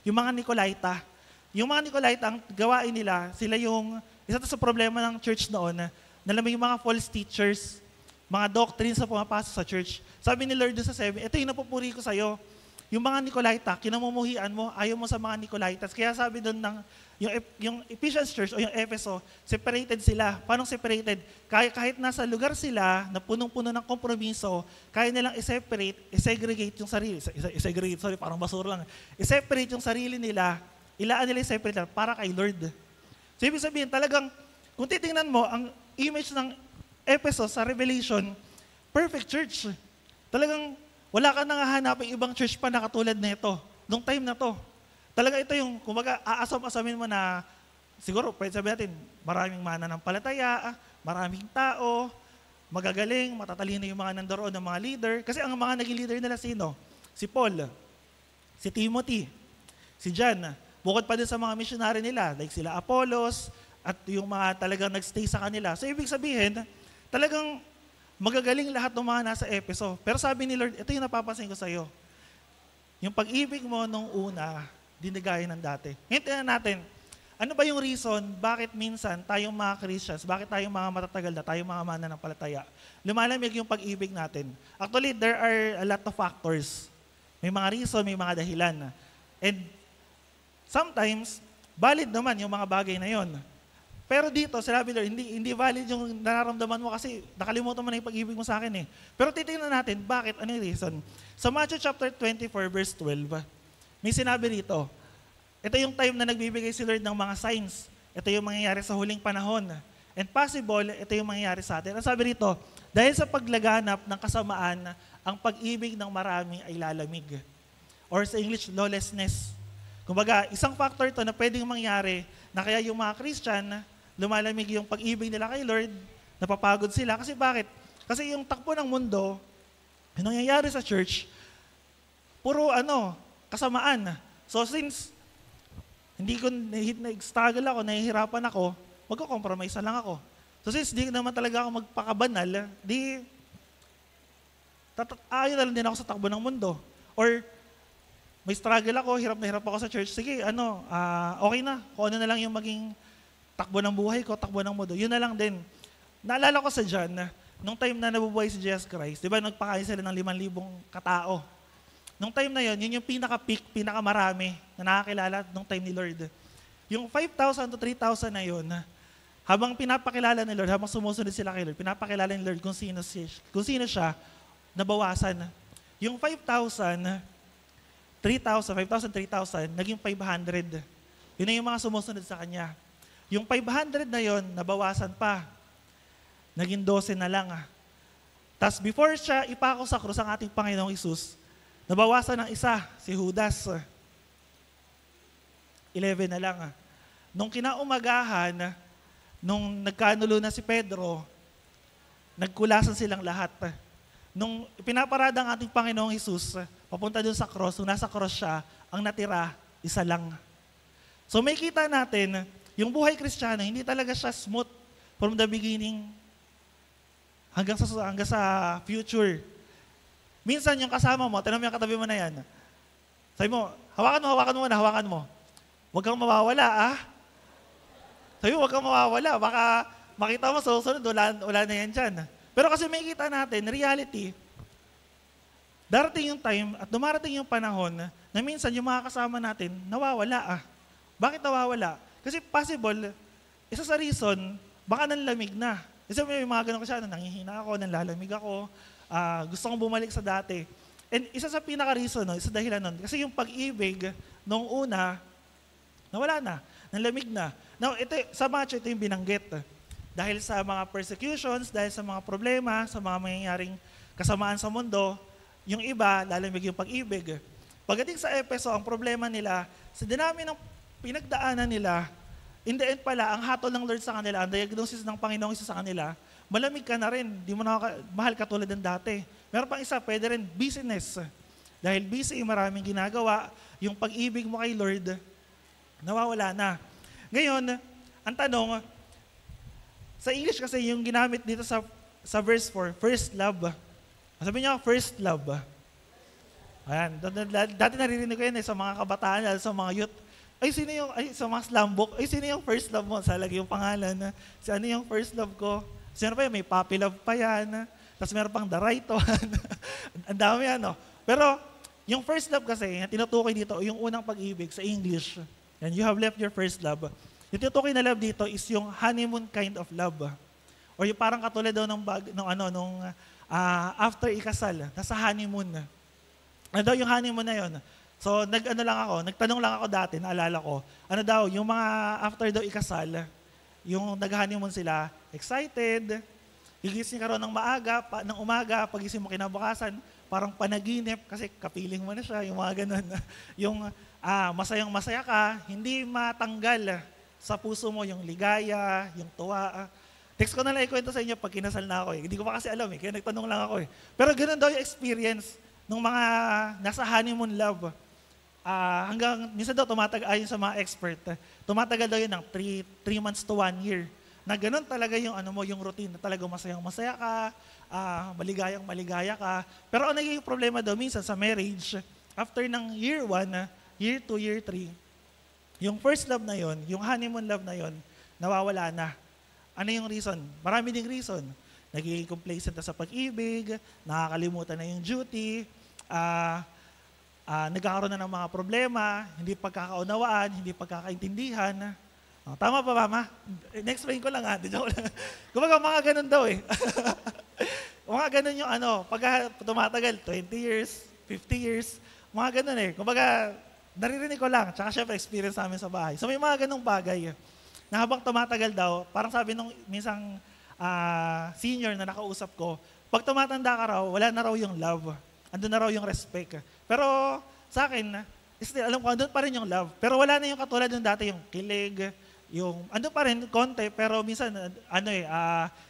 yung mga Nicolaita. Yung mga Nicolaita, ang gawain nila, sila yung, isa to sa problema ng church noon, na yung mga false teachers, mga doctrines na pumapasok sa church. Sabi ni Lord sa 7, ito yung napupuri ko sa'yo. Yung mga Nicolaita, kinamumuhian mo, ayaw mo sa mga Nicolaitas. Kaya sabi doon yung Ephesians Church o yung Efeso, separated sila. Paano separated? Kahit nasa lugar sila na punong-puno ng kompromiso, kaya nilang i-segregate yung sarili. Parang basura lang. I-separate yung sarili nila, ilaan nila i-separate para kay Lord. So ibig sabihin, talagang, kung titingnan mo, ang image ng Ephesus sa Revelation, perfect church. Talagang wala ka nang hahanapin ibang church pa na katulad nito, nung time na to. Talaga ito yung, kumbaga, aasam-asamin mo na, siguro, pwede sabihin natin, maraming mananampalataya, maraming tao, magagaling, matatalino yung mga nandoon ng mga leader. Kasi ang mga naging leader nila sino? Si Paul, si Timothy, si John. Bukod pa din sa mga missionary nila, like sila Apollos, at yung mga talagang nagstay sa kanila. So, ibig sabihin, talagang magagaling lahat ng mga nasa Efeso. Pero sabi ni Lord, ito yung napapansin ko sa iyo. Yung pag-ibig mo nung una, dinigaya ng dati. Hintayin natin, ano ba yung reason bakit minsan tayong mga Christians, bakit tayong mga matatagal na, tayong mga mananampalataya, lumalamig yung pag-ibig natin? Actually, there are a lot of factors. May mga reason, may mga dahilan. And sometimes, valid naman yung mga bagay na yon. Pero dito, sinabi Lord, hindi valid yung nararamdaman mo kasi nakalimutan mo na yung pag-ibig mo sa akin Pero titingnan natin, bakit? Ano yung reason? Sa Matthew chapter 24, verse 12, may sinabi rito, ito yung time na nagbibigay si Lord ng mga signs. Ito yung mangyayari sa huling panahon. And possible, ito yung mangyayari sa atin. Ang sabi rito, dahil sa paglaganap ng kasamaan, ang pag-ibig ng marami ay lalamig. Or sa English, lawlessness. Kumbaga, isang factor to na pwedeng mangyari na kaya yung mga Christian, lumalamig yung pag-ibig nila kay Lord, napapagod sila. Kasi bakit? Kasi yung takbo ng mundo, yung nangyayari sa church, puro kasamaan. So since hindi ko nag-struggle ako, nahihirapan ako, magko-compromise na lang ako. So since di naman talaga ako magpakabanal, ayaw na lang din ako sa takbo ng mundo. Or may struggle ako, hirap na hirap ako sa church, sige, okay na. Kung ano na lang yung maging takbo ng buhay ko, takbo ng mundo. Yun na lang din. Naalala ko sa John, nung time na nabubuhay si Jesus Christ, di ba nagpakain sila ng 5,000 katao. Nung time na yun yung pinaka-peak, pinaka-marami na nakakilala nung time ni Lord. Yung 5,000 to 3,000 na yun, habang pinapakilala ni Lord, habang sumusunod sila kay Lord, pinapakilala ni Lord kung sino siya, nabawasan. Yung 5,000, 3,000, naging 500. Yun na yung mga sumusunod sa Kanya. Yung 500 na yon, nabawasan pa. Naging 12 na lang. Tapos before siya ipako sa krus ang ating Panginoong Hesus, nabawasan ng isa, si Judas. 11 na lang. Nung kinaumagahan, nung nagkanulo na si Pedro, nagkulasan silang lahat. Nung pinaparada ang ating Panginoong Hesus, papunta dun sa cross, nung nasa cross siya, ang natira, isa lang. So may kita natin, yung buhay Kristiyano, hindi talaga siya smooth from the beginning hanggang sa future. Minsan yung kasama mo, tanong mo yung katabi mo na yan. Sabi mo, hawakan mo. Huwag kang mawawala, Sabi mo, huwag kang mawawala. Baka makita mo sa susunod, wala na yan dyan. Pero kasi may kita natin, reality, darating yung time at dumarating yung panahon na minsan yung mga kasama natin, nawawala, Bakit nawawala? Kasi possible, isa sa reason, baka nanlamig na. Kasi may mga ganun kasi, nangihina ako, nanlalamig ako, gusto kong bumalik sa dati. And isa sa pinaka-reason, isa dahilan nun, kasi yung pag-ibig nung una, nawala na, nanlamig na. Now, sa Matthew, ito yung binanggit. Dahil sa mga persecutions, dahil sa mga problema, sa mga mangyayaring kasamaan sa mundo, yung iba, lalamig yung pag-ibig. Pagdating sa Efeso, ang problema nila, sa dinami ng pinagdaanan nila, in the end pala, ang hatol ng Lord sa kanila, ang diagnosis ng Panginoong Isa sa kanila, malamig ka na rin, di mo na mahal katulad ng dati. Meron pang isa, pwede rin busyness. Dahil busy, maraming ginagawa, yung pag-ibig mo kay Lord, nawawala na. Ngayon, ang tanong, sa English kasi yung ginamit dito sa verse 4, first love. Sabi niyo, first love. Ayan, dati naririnig ko yan sa mga kabataan, sa mga youth. Sa mga slambok, sino yung first love mo? Sa lagi yung pangalan, ano yung first love ko? Sino pa yan? May puppy love pa yan. Tapos meron pang the right one. Ang dami yan, no? Pero, yung first love kasi, tinutukoy dito, yung unang pag-ibig sa English. And you have left your first love. Yung tinutukoy na love dito is yung honeymoon kind of love. Or yung parang katulad daw after ikasal, nasa honeymoon. Ano daw yung honeymoon na yun? So, nagtanong lang ako dati, naalala ko, ano daw, yung mga after daw ikasal, yung nag-honeymoon sila, excited, gigising ka rin ng umaga, pagising mo kinabukasan, parang panaginip, kasi kapiling mo na siya, yung mga ganun. Yung masayang-masaya ka, hindi matanggal sa puso mo yung ligaya, yung tuwa. Text ko na lang ikwento sa inyo pag kinasal na ako. Hindi ko pa kasi alam kaya nagtanong lang ako. Pero ganun daw yung experience ng mga nasa honeymoon love. Hanggang, minsan daw ayon sa mga expert, tumatagal daw yun ng 3 months to 1 year. Na ganun talaga yung yung routine, na talagang masayang-masaya ka, maligayang-maligaya ka. Pero ang naging problema daw minsan sa marriage, after ng year 1, year 2, year 3, yung first love na yon, yung honeymoon love na yon, nawawala na. Ano yung reason? Marami ding reason. Nagiging complacent na sa pag-ibig, nakakalimutan na yung duty, nagkakaroon na ng mga problema, hindi pagkakaunawaan, hindi pagkakaintindihan. Tama pa, Mama? Next-explain ko lang joke lang. Kumbaga, mga ganun daw mga ganun yung pag tumatagal, 20 years, 50 years, mga ganun Kumbaga, naririnig ko lang, tsaka syempre experience namin sa bahay. So may mga ganung bagay na habang tumatagal daw, parang sabi nung minsang senior na nakausap ko, pag tumatanda ka raw, wala na raw yung love. Andun na raw yung respect. Pero sa akin, still, alam ko, andun pa rin yung love. Pero wala na yung katulad ng dati, yung kilig, andun pa rin, konti, pero minsan,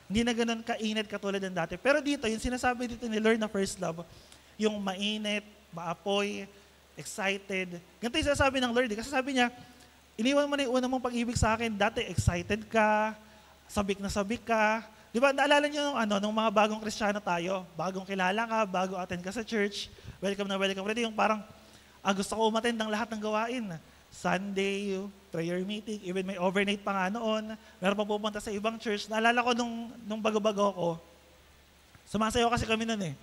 hindi na ganun kainit katulad ng dati. Pero dito, yung sinasabi dito ni Lord na first love, yung mainit, maapoy, excited. Ganito yung sinasabi ng Lord. Kasi sabi niya, iniwan mo na yung unang mong pag-ibig sa akin. Dati excited ka, sabik na sabik ka. Di ba, naalala niyo nung mga bagong Kristiyano tayo, bagong kilala ka, bago attend ka sa church, welcome na welcome. Ready, yung parang, gusto ko umattend ng lahat ng gawain. Sunday, prayer meeting, even may overnight pa nga noon. Meron pa pupunta sa ibang church. Naalala ko nung bago-bago ako, sumasayaw kasi kami noon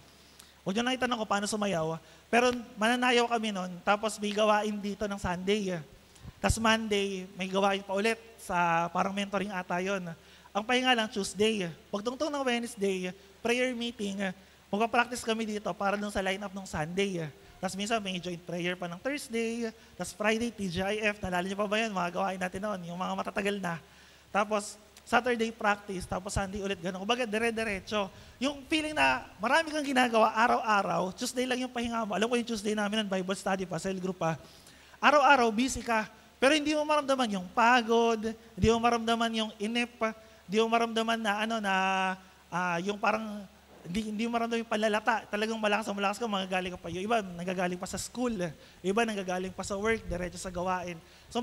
Huwag nyo lang itanong ko paano sumayaw. Pero mananayaw kami noon, tapos may gawain dito ng Sunday. Tapos Monday, may gawain pa ulit sa parang mentoring ata yun. Ang pahinga lang, Tuesday. Pagtungtong ng Wednesday, prayer meeting, magpa-practice kami dito para dun sa line-up ng Sunday. Tapos minsan may joint prayer pa ng Thursday, tapos Friday, TGIF, nalala niyo pa ba yun? Mga gawain natin noon, yung mga matatagal na. Tapos Saturday practice, tapos Sunday ulit gano'n. Kumbaga, dire-diretso. Yung feeling na marami kang ginagawa araw-araw, Tuesday lang yung pahinga mo. Alam ko yung Tuesday namin ng Bible study pa, cell group pa. Araw-araw, busy ka. Pero hindi mo maramdaman yung pagod, hindi mo maramdaman yung inip, hindi mo maramdaman na yung parang, hindi mo maramdaman yung palalata. Talagang malakas ka, magagaling ka pa. Yung iba, nagagaling pa sa school. Yung iba, nagagaling pa sa work, diretso sa gawain. So,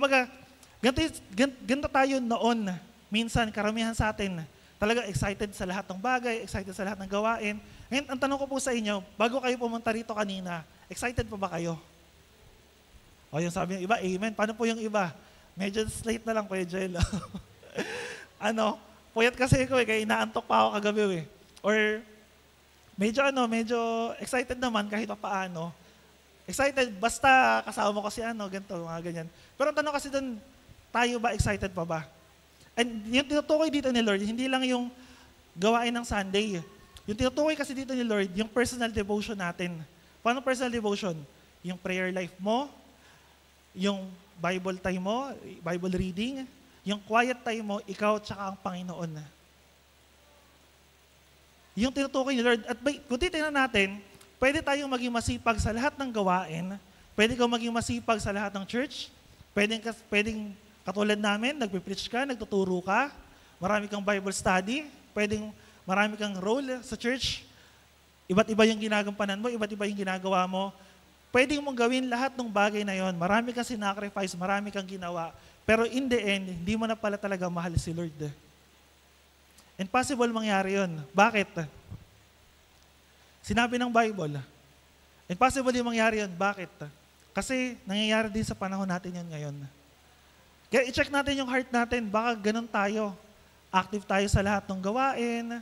ganito tayo noon. Minsan, karamihan sa atin, talaga excited sa lahat ng bagay, excited sa lahat ng gawain. Ngayon, ang tanong ko po sa inyo, bago kayo pumunta rito kanina, excited pa ba kayo? O yung sabi ng iba, amen. Paano po yung iba? Medyo slate na lang, Kuya Joel. Puyat kasi ko kaya inaantok pa ako kagabi Or medyo excited naman kahit pa paano. Excited, basta kasama mo kasi ganito, mga ganyan. Pero ang tanong kasi doon, tayo ba excited pa ba? And yung tinutukoy dito ni Lord, hindi lang yung gawain ng Sunday. Yung tinutukoy kasi dito ni Lord, yung personal devotion natin. Paano personal devotion? Yung prayer life mo, yung Bible time mo, Bible reading, yung quiet time mo, ikaw tsaka ang Panginoon. Yung tinutukoy ni Lord. At kung titignan natin, pwede tayong maging masipag sa lahat ng gawain, pwede kang maging masipag sa lahat ng church, pwedeng katulad namin, nagpipreach ka, nagtuturo ka, marami kang Bible study, pwedeng marami kang role sa church, iba't iba yung ginagampanan mo, iba't iba yung ginagawa mo, pwedeng mong gawin lahat ng bagay na yon. Marami kang sinacrifice, marami kang ginawa, pero in the end, hindi mo na pala talaga mahal si Lord. And possible mangyari yun. Bakit? Sinabi ng Bible, impossible yung mangyari yun. Bakit? Kasi nangyayari din sa panahon natin yun ngayon. Kaya i-check natin yung heart natin. Baka ganun tayo. Active tayo sa lahat ng gawain.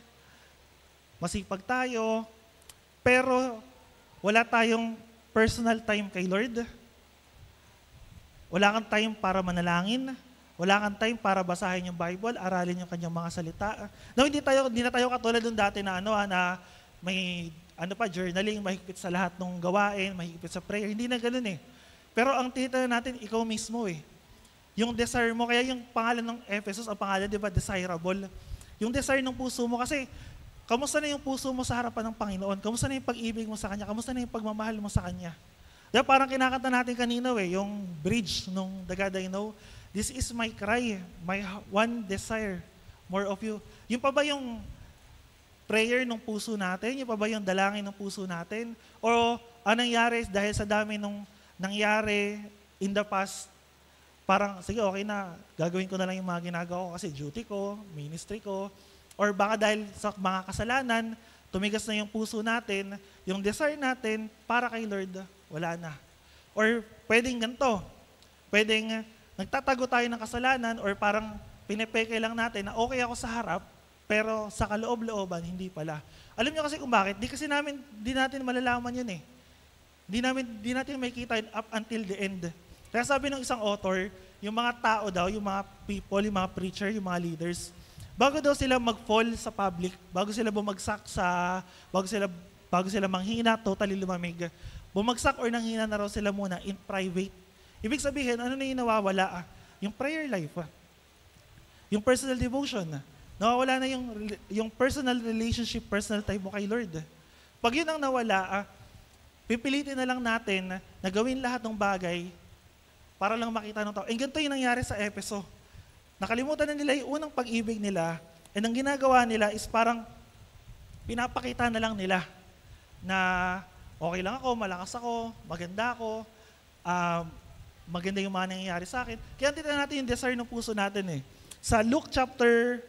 Masipag tayo. Pero wala tayong personal time kay Lord. Wala kang time para manalangin. Wala kang time para basahin yung Bible, aralin yung kanyang mga salita. No, hindi na tayo katulad nung dati na na may journaling, mahigpit sa lahat ng gawain, mahigpit sa prayer. Hindi na ganoon eh. Pero ang tita natin, ikaw mismo eh. Yung desire mo, kaya yung pangalan ng Ephesus, ang pangalan, di ba, desirable. Yung desire ng puso mo, kasi kamusta na yung puso mo sa harapan ng Panginoon? Kamusta na yung pag-ibig mo sa Kanya? Kamusta na yung pagmamahal mo sa Kanya? Diba, parang kinakanta natin kanina yung bridge nung The God I Know. This is my cry, my one desire, more of you. Yung pa ba yung prayer ng puso natin? Yung pa ba yung dalangin ng puso natin? O anong nangyari dahil sa dami nung nangyari in the past, parang, sige, okay na, gagawin ko na lang yung mga ginagawa ko kasi duty ko, ministry ko, or baka dahil sa mga kasalanan, tumigas na yung puso natin, yung desire natin para kay Lord, wala na. Or pwedeng ganito, pwedeng nagtatago tayo ng kasalanan or parang pinepeke lang natin na okay ako sa harap, pero sa kaloob-looban, hindi pala. Alam niyo kasi kung bakit? Di natin malalaman yun eh. Di natin makikita yun up until the end. Kaya sabi ng isang author, yung mga tao daw, yung mga people, yung mga preacher, yung mga leaders, bago daw sila mag-fall sa public, bago sila bumagsak bago sila manghina, totally lumamig, bumagsak or nanghina na raw sila muna in private. Ibig sabihin, ano na yung nawawala? Yung prayer life. Yung personal devotion. Nawawala na yung personal relationship, personal time mo kay Lord. Pag yun ang nawala, pipilitin na lang natin na gawin lahat ng bagay para lang makita ng tao. And ganito yung nangyari sa Efeso. Nakalimutan na nila yung unang pag-ibig nila, and ang ginagawa nila is parang pinapakita na lang nila na okay lang ako, malakas ako, maganda ako, maganda yung mga nangyayari sa akin. Kaya titignan natin yung desire ng puso natin eh. Sa Luke chapter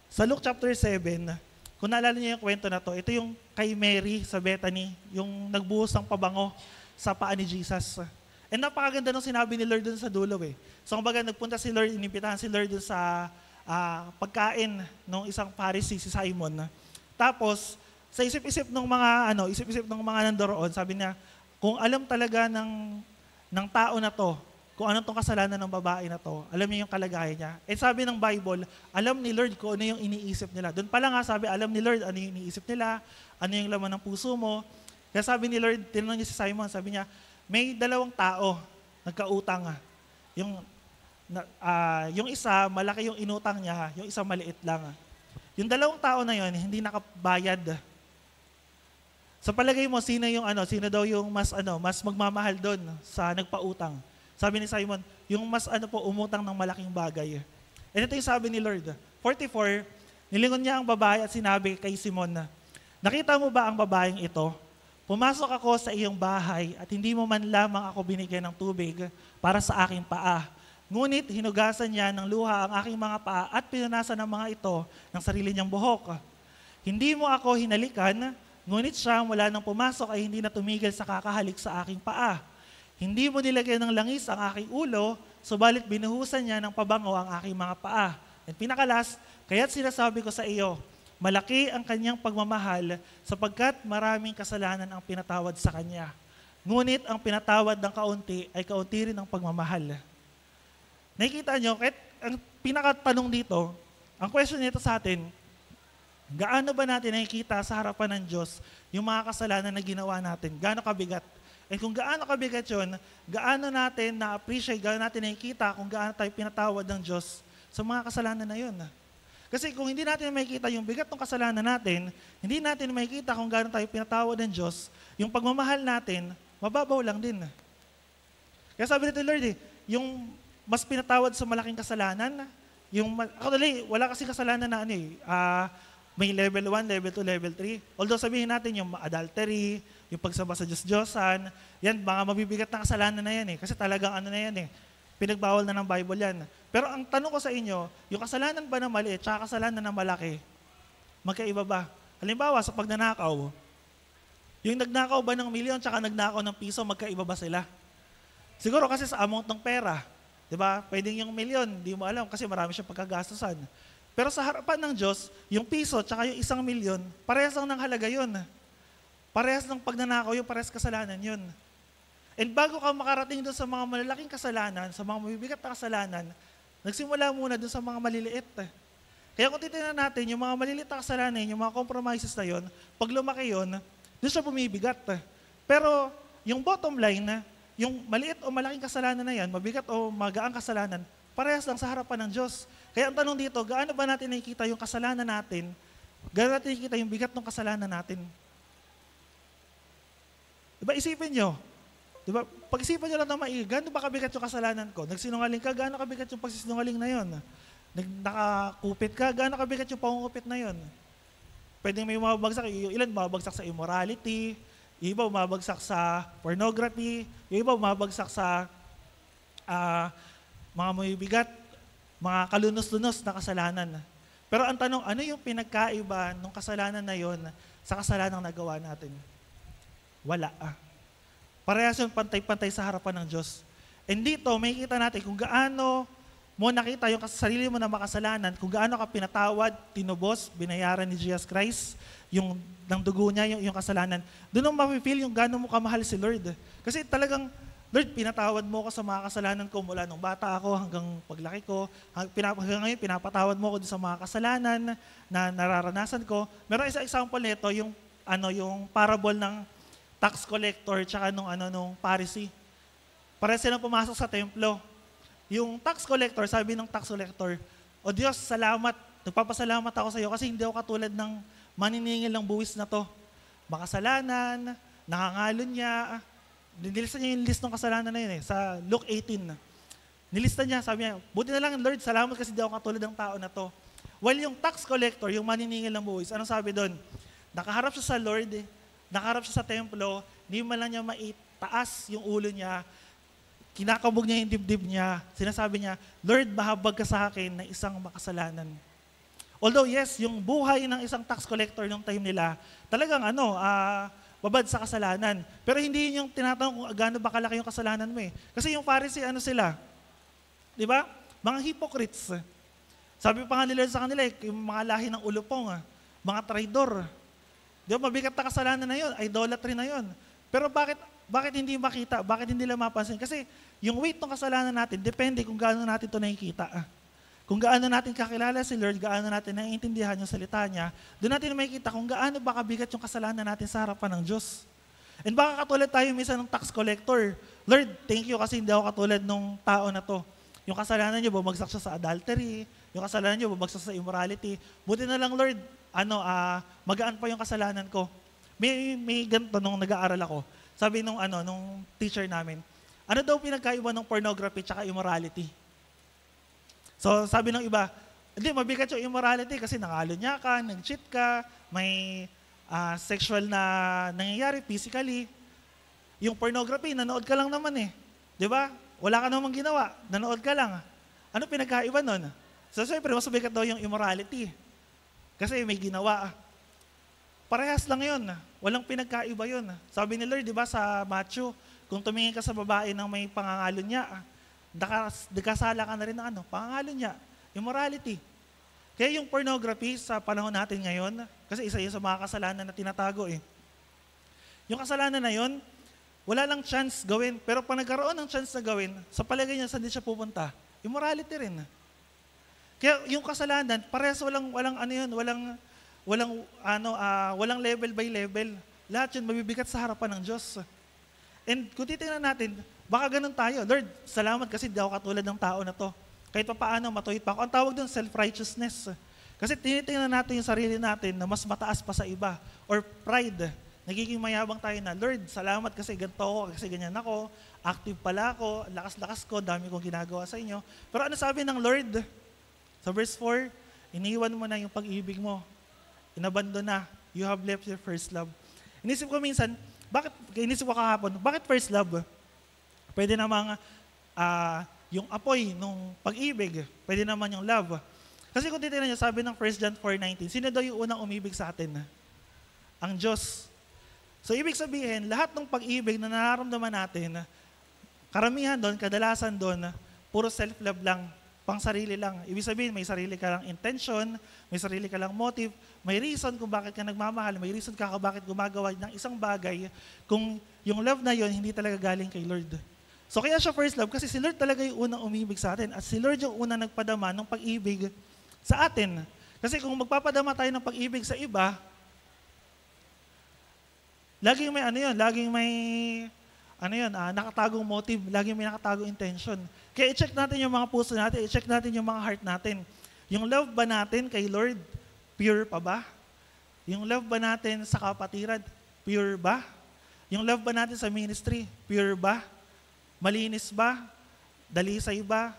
7, kung naalala niyo yung kwento na to, ito yung kay Mary sa Bethany, yung nagbuhos ng pabango sa paa ni Jesus. And napakaganda nung sinabi ni Lord dun sa dulo eh. So kumbaga nagpunta si Lord, inimbitahan si Lord dun sa pagkain ng isang Pharisee, si Simon. Tapos, sa isip-isip ng mga nandoroon, sabi niya, kung alam talaga ng tao na to, kung anong tong kasalanan ng babae na to, alam niya yung kalagayan niya. And sabi ng Bible, alam ni Lord kung ano yung iniisip nila. Doon pa lang sabi, alam ni Lord ano yung iniisip nila, ano yung laman ng puso mo. Kaya sabi ni Lord, tinanong niya si Simon, sabi niya, may dalawang tao nagkautang. Yung isa, malaki yung inutang niya, yung isa maliit lang. Yung dalawang tao na yon hindi nakabayad. Sa palagay mo, sino daw yung mas magmamahal doon sa nagpautang? Sabi ni Simon, yung mas umutang ng malaking bagay. And ito yung sabi ni Lord. 44, nilingon niya ang babae at sinabi kay Simon, nakita mo ba ang babaeng ito? Pumasok ako sa iyong bahay at hindi mo man lamang ako binigyan ng tubig para sa aking paa. Ngunit hinugasan niya ng luha ang aking mga paa at pinunasan ng mga ito ng sarili niyang buhok. Hindi mo ako hinalikan, ngunit siya mula nang pumasok ay hindi na tumigil sa kakahalik sa aking paa. Hindi mo nilagyan ng langis ang aking ulo, subalit binuhusan niya ng pabango ang aking mga paa. At pinakalas, kaya't sinasabi ko sa iyo, malaki ang kanyang pagmamahal sapagkat maraming kasalanan ang pinatawad sa kanya. Ngunit ang pinatawad ng kaunti ay kaunti rin ang pagmamahal. Nakikita nyo, kahit ang pinakatanong dito, ang question nito sa atin, gaano ba natin nakikita sa harapan ng Diyos yung mga kasalanan na ginawa natin? Gaano kabigat? And kung gaano kabigat yun, gaano natin na-appreciate, gaano natin nakikita kung gaano tayo pinatawad ng Diyos sa mga kasalanan na yun. Kasi kung hindi natin makikita yung bigat ng kasalanan natin, hindi natin makikita kung gaano tayo pinatawad ng Diyos, yung pagmamahal natin, mababaw lang din. Kaya sabi nito Lord, yung mas pinatawad sa malaking kasalanan, wala kasi kasalanan na May level 1, level 2, level 3. Although sabihin natin yung adultery, yung pagsamba sa Diyos-Diyosan, yan, mga mabibigat na kasalanan na yan eh. Kasi talagang ano na yan eh, pinagbawal na ng Bible yan. Pero ang tanong ko sa inyo, yung kasalanan ba na maliit at kasalanan na malaki, magkaiba ba? Halimbawa, sa pagnanakaw, yung nagnakaw ba ng milyon at nagnakaw ng piso, magkaiba ba sila? Siguro kasi sa amount ng pera, di ba? Pwedeng yung milyon, di mo alam kasi marami siyang pagkagastusan. Pero sa harapan ng Diyos, yung piso at yung 1 milyon, parehas lang ng halaga yun. Parehas ng pagnanakaw yun, parehas kasalanan yun. And bago ka makarating doon sa mga malalaking kasalanan, sa mga mabibigat na kasalanan, nagsimula muna doon sa mga maliliit. Kaya kung titignan natin, yung mga maliliit na kasalanan, yung mga compromises na yun, pag lumaki yun, doon siya bumibigat. Pero yung bottom line, yung maliit o malaking kasalanan na yan, mabigat o magaang kasalanan, parehas lang sa harapan ng Diyos. Kaya ang tanong dito, gaano ba natin nakikita yung kasalanan natin? Gaano natin nakikita yung bigat ng kasalanan natin? Diba, isipin nyo. Diba, pag-isipan nyo lang na maigi, gaano ba kabigat yung kasalanan ko? Nagsinungaling ka, gaano kabigat yung pagsisinungaling na yun? Nakakupit ka, gaano kabigat yung pangungupit na yun? Pwedeng may mababagsak, yung ilan mababagsak sa immorality, yung iba mababagsak sa pornography, yung iba mababagsak sa mga mabibigat, mga kalunos-lunos na kasalanan. Pero ang tanong, ano yung pinagkaiba ng kasalanan na yon sa kasalanang nagawa natin? Wala. Parehas yung pantay-pantay sa harapan ng Diyos. And dito, may kita natin kung gaano mo nakita yung sarili mo na makasalanan, kung gaano ka pinatawad, tinubos, binayaran ni Jesus Christ, yung ng dugo niya, yung kasalanan. Doon mo mapipil yung gaano mo kamahal si Lord. Kasi talagang, Lord, pinatawad mo ako sa mga kasalanan ko mula nung bata ako hanggang paglaki ko. Hanggang ngayon, pinapatawad mo ako sa mga kasalanan na nararanasan ko. Meron isang example nito, yung parable ng tax collector tsaka nung Pharisee. Para silang pumasok sa templo. Yung tax collector, sabi ng tax collector, "O Diyos, salamat. Nagpapasalamat ako sa iyo kasi hindi ako katulad ng maniningil ng buwis na to. Makasalanan, nangangalon niya." Nilista niya yung list ng kasalanan na yun sa Luke 18. Nilista niya, sabi niya, "Buti na lang, Lord, salamat kasi di ako katulad ng tao na to." While yung tax collector, yung maniningil ng buwis, anong sabi doon? Nakaharap siya sa Lord, nakaharap siya sa templo, hindi man lang niya maitaas yung ulo niya, kinakabog niya yung dibdib niya, sinasabi niya, "Lord, mahabag ka sa akin na isang makasalanan." Although yes, yung buhay ng isang tax collector nung time nila, talagang babad sa kasalanan. Pero hindi yun yung tinatanong kung gaano ba kalaki yung kasalanan mo eh. Kasi yung Pharisee, sila? Di ba? Mga hypocrites. Sabi pa nga nila sa kanila, yung mga lahi ng ulupong, mga traidor. Di ba? Mabigat na kasalanan na yun, idolatry na yun. Pero bakit hindi makita? Bakit hindi nila mapansin? Kasi yung weight ng kasalanan natin, depende kung gaano natin ito nakikita. Kung gaano natin kakilala si Lord, gaano natin naiintindihan yung salita niya, doon natin makikita kung gaano ba kabigat yung kasalanan natin sa harapan ng Diyos. And baka katulad tayo minsan ng tax collector, "Lord, thank you kasi hindi ako katulad ng tao na to. Yung kasalanan niyo, bumagsak siya sa adultery, yung kasalanan niyo, bumagsak sa immorality. Buti na lang, Lord, magaan pa yung kasalanan ko." May ganito nung nag-aaral ako. Sabi nung teacher namin, ano daw pinagkaiba ng pornography at immorality? So sabi ng iba, hindi, mabigat yung immorality kasi nangalo niya ka, nag-cheat ka, may sexual na nangyayari physically. Yung pornography, nanood ka lang naman eh. Di ba? Wala ka namang ginawa, nanood ka lang. Ano pinagkaiba nun? So siyempre, mas mabigat daw yung immorality. Kasi may ginawa. Parehas lang yun. Walang pinagkaiba yun. Sabi ni Lord, di ba sa Matthew, kung tumingin ka sa babae ng may pangangalo niya, nagkasala ka na rin ng pangangalo niya, immorality. Kaya yung pornography sa panahon natin ngayon, kasi isa yun sa mga kasalanan na tinatago eh. Yung kasalanan na yun, wala lang chance gawin, pero pag nagkaroon ng chance na gawin, sa palagay niya saan din siya pupunta? Immorality rin. Kaya yung kasalanan, parehas walang level by level. Lahat yun mabibigat sa harapan ng Diyos. And kung titingnan natin, baka ganun tayo, "Lord, salamat kasi di ako katulad ng tao na to. Kahit pa paano, matuwid pa ako." Ang tawag doon, self-righteousness. Kasi tinitingnan natin yung sarili natin na mas mataas pa sa iba. Or pride. Nagiging mayabang tayo na, "Lord, salamat kasi ganito ako, kasi ganyan ako. Active pala ako, lakas-lakas ko, dami kong ginagawa sa inyo." Pero ano sabi ng Lord? Sa verse 4, "Iniwan mo na yung pag-ibig mo." inabandon na. You have left your first love. Inisip ko minsan, inisip ko kahapon, bakit first love? Pwede namang yung apoy nung pag-ibig, pwede naman yung love. Kasi kung titignan niyo, sabi ng 1 John 4:19, sino daw yung unang umibig sa atin? Ang Diyos. So ibig sabihin, lahat ng pag-ibig na nararamdaman natin, karamihan doon, kadalasan doon, puro self-love lang, pang sarili lang. Ibig sabihin, may sarili ka lang intention, may sarili ka lang motive, may reason kung bakit ka nagmamahal, may reason ka bakit gumagawa ng isang bagay, kung yung love na yon hindi talaga galing kay Lord. So kaya siya first love, kasi si Lord talaga yung unang umibig sa atin, at si Lord yung unang nagpadama ng pag-ibig sa atin. Kasi kung magpapadama tayo ng pag-ibig sa iba, laging may nakatagong motive, laging may nakatagong intention. Kaya i-check natin yung mga puso natin, i-check natin yung mga heart natin. Yung love ba natin kay Lord, pure pa ba? Yung love ba natin sa kapatiran, pure ba? Yung love ba natin sa ministry, pure ba? Malinis ba? Dalisay ba?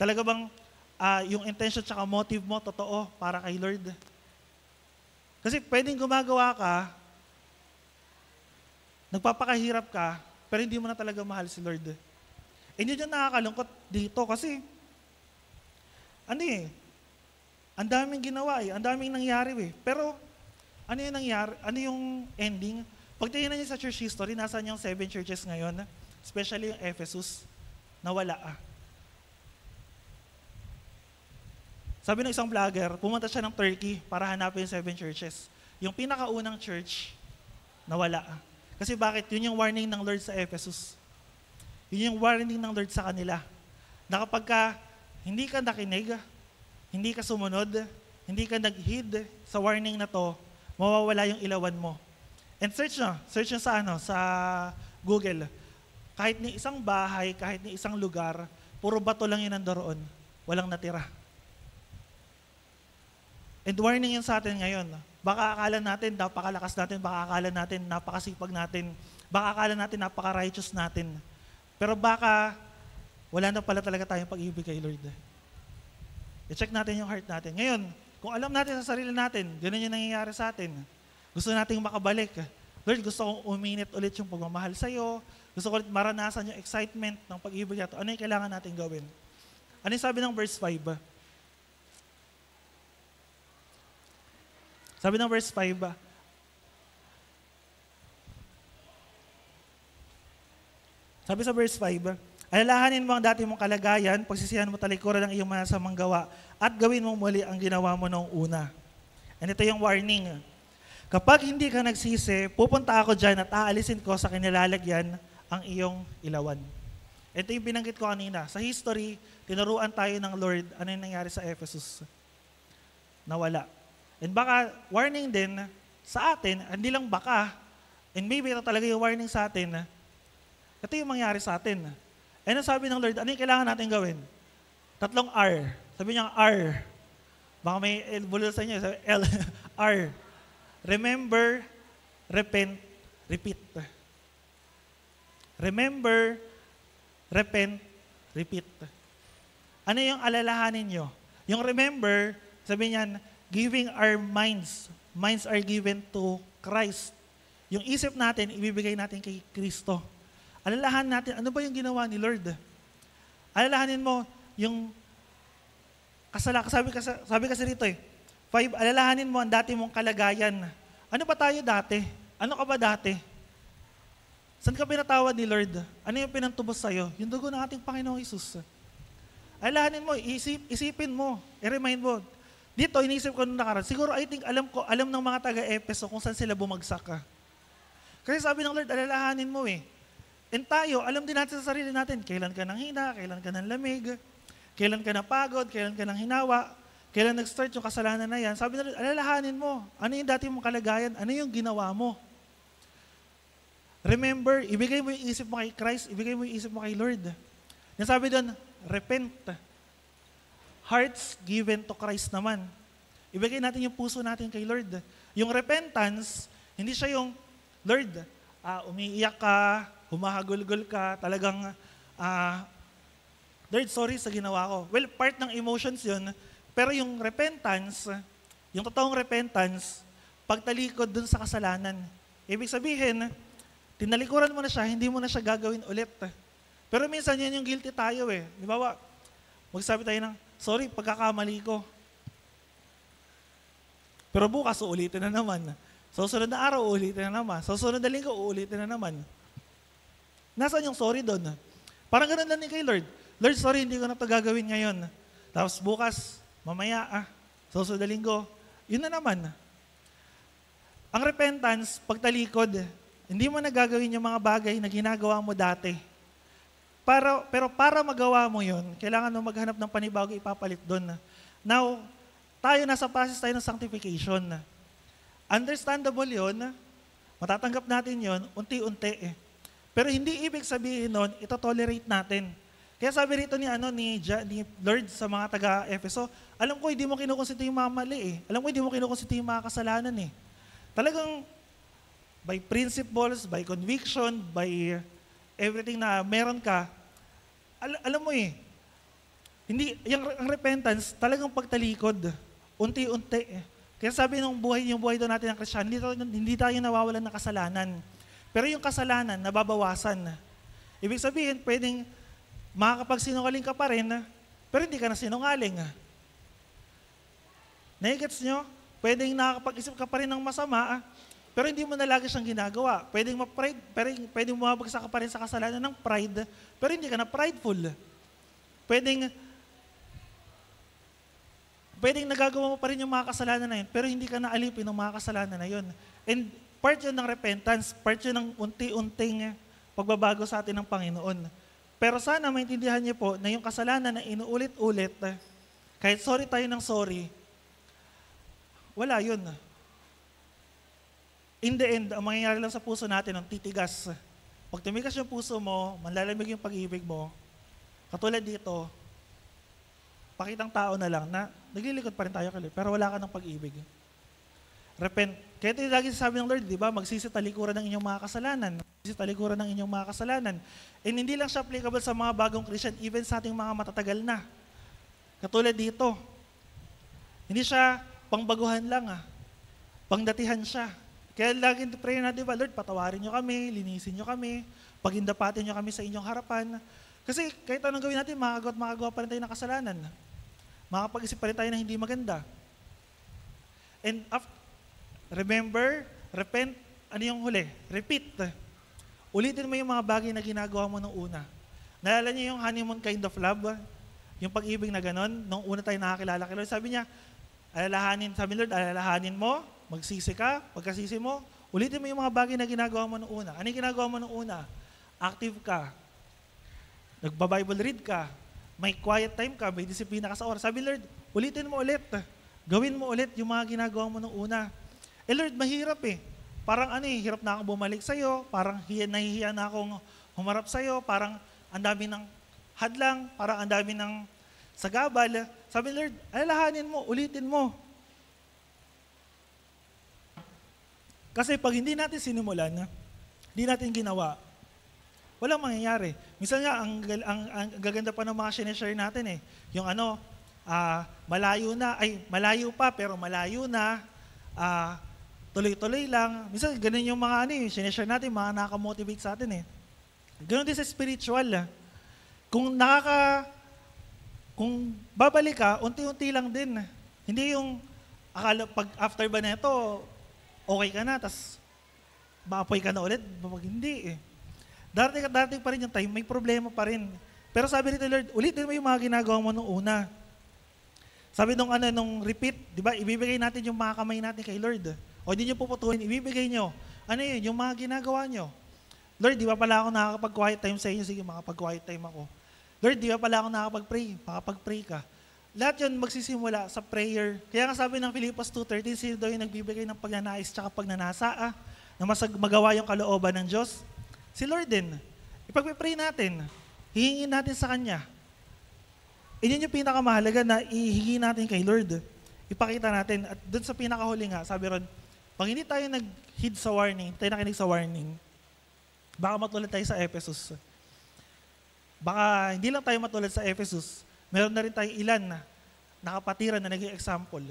Talaga bang yung intention tsaka motive mo totoo para kay Lord? Kasi pwedeng gumagawa ka, nagpapakahirap ka, pero hindi mo na talaga mahal si Lord. Yun yung nakakalungkot dito kasi, ang daming ginawa ang daming nangyari Pero, ano yung nangyari? Ano yung ending? Pag tingnan niyo sa church history, nasaan yung 7 churches ngayon? Especially yung Ephesus, nawala Sabi ng isang vlogger, pumunta siya ng Turkey para hanapin yung 7 churches. Yung pinakaunang church, nawala Kasi bakit? Yun yung warning ng Lord sa Ephesus. Yun yung warning ng Lord sa kanila. Na kapag hindi ka nakinig, hindi ka sumunod, hindi ka nag-heed sa warning na to, mawawala yung ilawan mo. And search nyo sa Google. Kahit ni isang bahay, kahit ni isang lugar, puro bato lang yun nandoon. Walang natira. And warning yun sa atin ngayon. Baka akala natin napakalakas natin, baka akala natin napakasipag natin, baka akala natin napaka-righteous natin. Pero baka wala na pala talaga tayong pag-ibig kay Lord. I-check natin yung heart natin. Ngayon, kung alam natin sa sarili natin, ganun yung nangyayari sa atin. Gusto nating makabalik. Lord, gusto kong uminit ulit yung pagmamahal sa'yo. Gusto ko ulit maranasan yung excitement ng pag-ibig natin. Ano yung kailangan natin gawin? Ano yung sabi ng verse 5? Sabi ng verse 5, sabi sa verse 5, alalahanin mo ang dati mong kalagayan, pagsisihan mo talikuran ng iyong masamang gawa, at gawin mo muli ang ginawa mo noong una. And ito yung warning. Kapag hindi ka nagsisi, pupunta ako dyan at aalisin ko sa kinilalagyan ang iyong ilawan. Ito yung binanggit ko kanina. Sa history, tinuruan tayo ng Lord ano yung nangyari sa Ephesus. Nawala. And baka warning din sa atin, hindi lang baka, and maybe ito talaga yung warning sa atin, ito yung mangyari sa atin. Ano sabi ng Lord, ano yung kailangan natin gawin? 3 R. Sabi niya R. Baka may bulol sa inyo. L, R. Remember, repent, repeat. Remember, repent, repeat. Ano yung alalahanin nyo? Yung remember, sabi niyan, giving our minds. Minds are given to Christ. Yung isip natin, ibibigay natin kay Kristo. Alalahanin natin, ano ba yung ginawa ni Lord? Alalahanin mo, yung sabi kasi rito 5, alalahanin mo ang dati mong kalagayan. Ano ba tayo dati? Ano ka ba dati? Saan ka pinatawad ni Lord? Ano yung pinantubos sa'yo? Yung dugo ng ating Panginoong Hesus. Alalahanin mo, isipin mo, i-remind mo. Dito, inisip ko nung nakaraan, siguro alam ng mga taga-Epeso kung saan sila bumagsak ka. Kasi sabi ng Lord, alalahanin mo And tayo, alam din natin sa sarili natin, kailan ka nang hina, kailan ka nang lamig, kailan ka napagod, kailan ka nang hinawa, kailan nag-start yung kasalanan na yan. Sabi ng Lord, alalahanin mo, ano yung dati mong kalagayan, ano yung ginawa mo. Remember, ibigay mo yung isip mo kay Christ, ibigay mo yung isip mo kay Lord. Yan sabi doon, repent. Hearts given to Christ naman. Ibigay natin yung puso natin kay Lord. Yung repentance, hindi siya yung, Lord, umiiyak ka, humahagulgol ka, talagang, Lord, sorry sa ginawa ko. Well, part ng emotions yun, pero yung repentance, Yung totoong repentance, pagtalikod dun sa kasalanan. Ibig sabihin, tinalikuran mo na siya, hindi mo na siya gagawin ulit. Pero minsan yan yung guilty tayo eh. Di ba? Magsabi tayo ng, sorry, pagkakamali ko. Pero bukas, uulitin na naman. Susunod na araw, uulitin na naman. Susunod na linggo, uulitin na naman. Nasaan yung sorry doon? Parang ganun lang din kay Lord. Lord, sorry, hindi ko na ito gagawin ngayon. Tapos bukas, mamaya, susunod na linggo, yun na naman. Ang repentance, pagtalikod, hindi mo na gagawin yung mga bagay na ginagawa mo dati. Pero para magawa mo yun, kailangan mo maghanap ng panibago ipapalit doon. Now, nasa process tayo ng sanctification. Understandable yun, matatanggap natin yun, unti-unti. Pero hindi ibig sabihin nun, ito-tolerate natin. Kaya sabi rito ni Lord sa mga taga-Efeso, alam ko hindi mo kinukonsinti yung mga mali eh. Alam ko hindi mo kinukonsinti yung mga kasalanan eh. Talagang by principles, by conviction, by everything na meron ka, alam mo eh, ang repentance, talagang pagtalikod, unti-unti eh. Kaya sabi yung buhay daw natin ng Christian, hindi tayo nawawalan ng kasalanan. Pero yung kasalanan, nababawasan. Ibig sabihin, pwedeng makakapagsinungaling ka pa rin, pero hindi ka na sinungaling. Nagigets nyo? Pwedeng nakakapag-isip ka pa rin ng masama, pero hindi mo na lagi siyang ginagawa. Pwedeng bumabagsak ka pa rin sa kasalanan ng pride, pero hindi ka na prideful. Pwedeng nagagawa mo pa rin yung mga kasalanan na yun, pero hindi ka na alipin ng mga kasalanan na yun. And part yun ng repentance, part yun ng unti-unting pagbabago sa atin ng Panginoon. Pero sana maintindihan niyo po na yung kasalanan na inuulit-ulit, kahit sorry tayo ng sorry, wala yun. In the end, ang mangyayari lang sa puso natin, ang titigas. Pag tumigas yung puso mo, manlalamig yung pag-ibig mo, katulad dito, pakitang tao na lang na naglilikod pa rin tayo kay Lord, pero wala ka ng pag-ibig. Repent. Kaya ito yung lagi sabi ng Lord, di ba? Magsisitalikuran ng inyong mga kasalanan. Magsisitalikuran ng inyong mga kasalanan. And hindi lang siya applicable sa mga bagong Christian, even sa ating mga matatagal na. Katulad dito. Hindi siya pangbaguhan lang, pangdatihan siya. Kaya laging prayer na, di ba, Lord, patawarin nyo kami, linisin nyo kami, pagindapatin nyo kami sa inyong harapan. Kasi kahit anong gawin natin, makagawa pa rin tayo ng kasalanan. Makapag-isip pa rin tayo na hindi maganda. And remember, repent, ano yung huli? Repeat. Ulitin mo yung mga bagay na ginagawa mo nung una. Naalala niyo yung honeymoon kind of love? Yung pag-ibig na ganon, nung una tayo nakakilala kay Lord, sabi niya, alalahanin mo, magsisi ka, pagkasisi mo, ulitin mo yung mga bagay na ginagawa mo nung una. Ano yung ginagawa mo nung una? Active ka, nagba-Bible read ka, may quiet time ka, may disiplina ka sa oras. Sabi Lord, ulitin mo ulit. Gawin mo ulit yung mga ginagawa mo nung una. Lord, mahirap eh. Parang hirap na akong bumalik sa'yo, parang nahihiya na akong humarap sa'yo, parang ang dami ng hadlang, parang ang dami ng sagabal. Sabi Lord, alalahanin mo, ulitin mo. Kasi pag hindi natin sinimulan, hindi natin ginawa, walang mangyayari. Minsan nga, ang gaganda pa ng mga sinishare natin eh. Yung malayo pa pero malayo na, tuloy-tuloy lang. Minsan ganun yung mga sinishare natin, mga nakaka-motivate sa atin eh. Ganun din sa spiritual. Kung babalik ka, unti-unti lang din. Hindi yung akala pag after ba neto, okay ka na, tas maapoy ka na ulit. Hindi eh. Darating pa rin yung time, may problema pa rin. Pero sabi nito Lord, ulitin mo yung mga ginagawa mo nung una. Sabi nung repeat, di ba, ibibigay natin yung mga kamay natin kay Lord. O hindi nyo puputulin, ibibigay nyo. Ano yun, yung mga ginagawa nyo. Lord, di ba pala ako nakakapag-quiet time sa inyo? Sige, makapag-quiet time ako. Lord, di ba pala ako nakakapag-pray? Makapag-pray ka. Lahat yun magsisimula sa prayer. Kaya nga sabi ng Philippians 2:13, sino daw yung nagbibigay ng pagnanais tsaka pagnanasa, na magawa yung kalooban ng Diyos? Si Lord din. Ipag-pray natin. Hihingin natin sa Kanya. Yun yung pinakamahalaga na ihingi natin kay Lord. Ipakita natin. At dun sa pinakahuli nga, sabi ron, pag hindi tayo nag-heed sa warning, tayo nakinig sa warning, baka matulad tayo sa Ephesus. Baka hindi lang tayo matulad sa Ephesus, meron na rin tayo ilan na nakapatiran na naging example.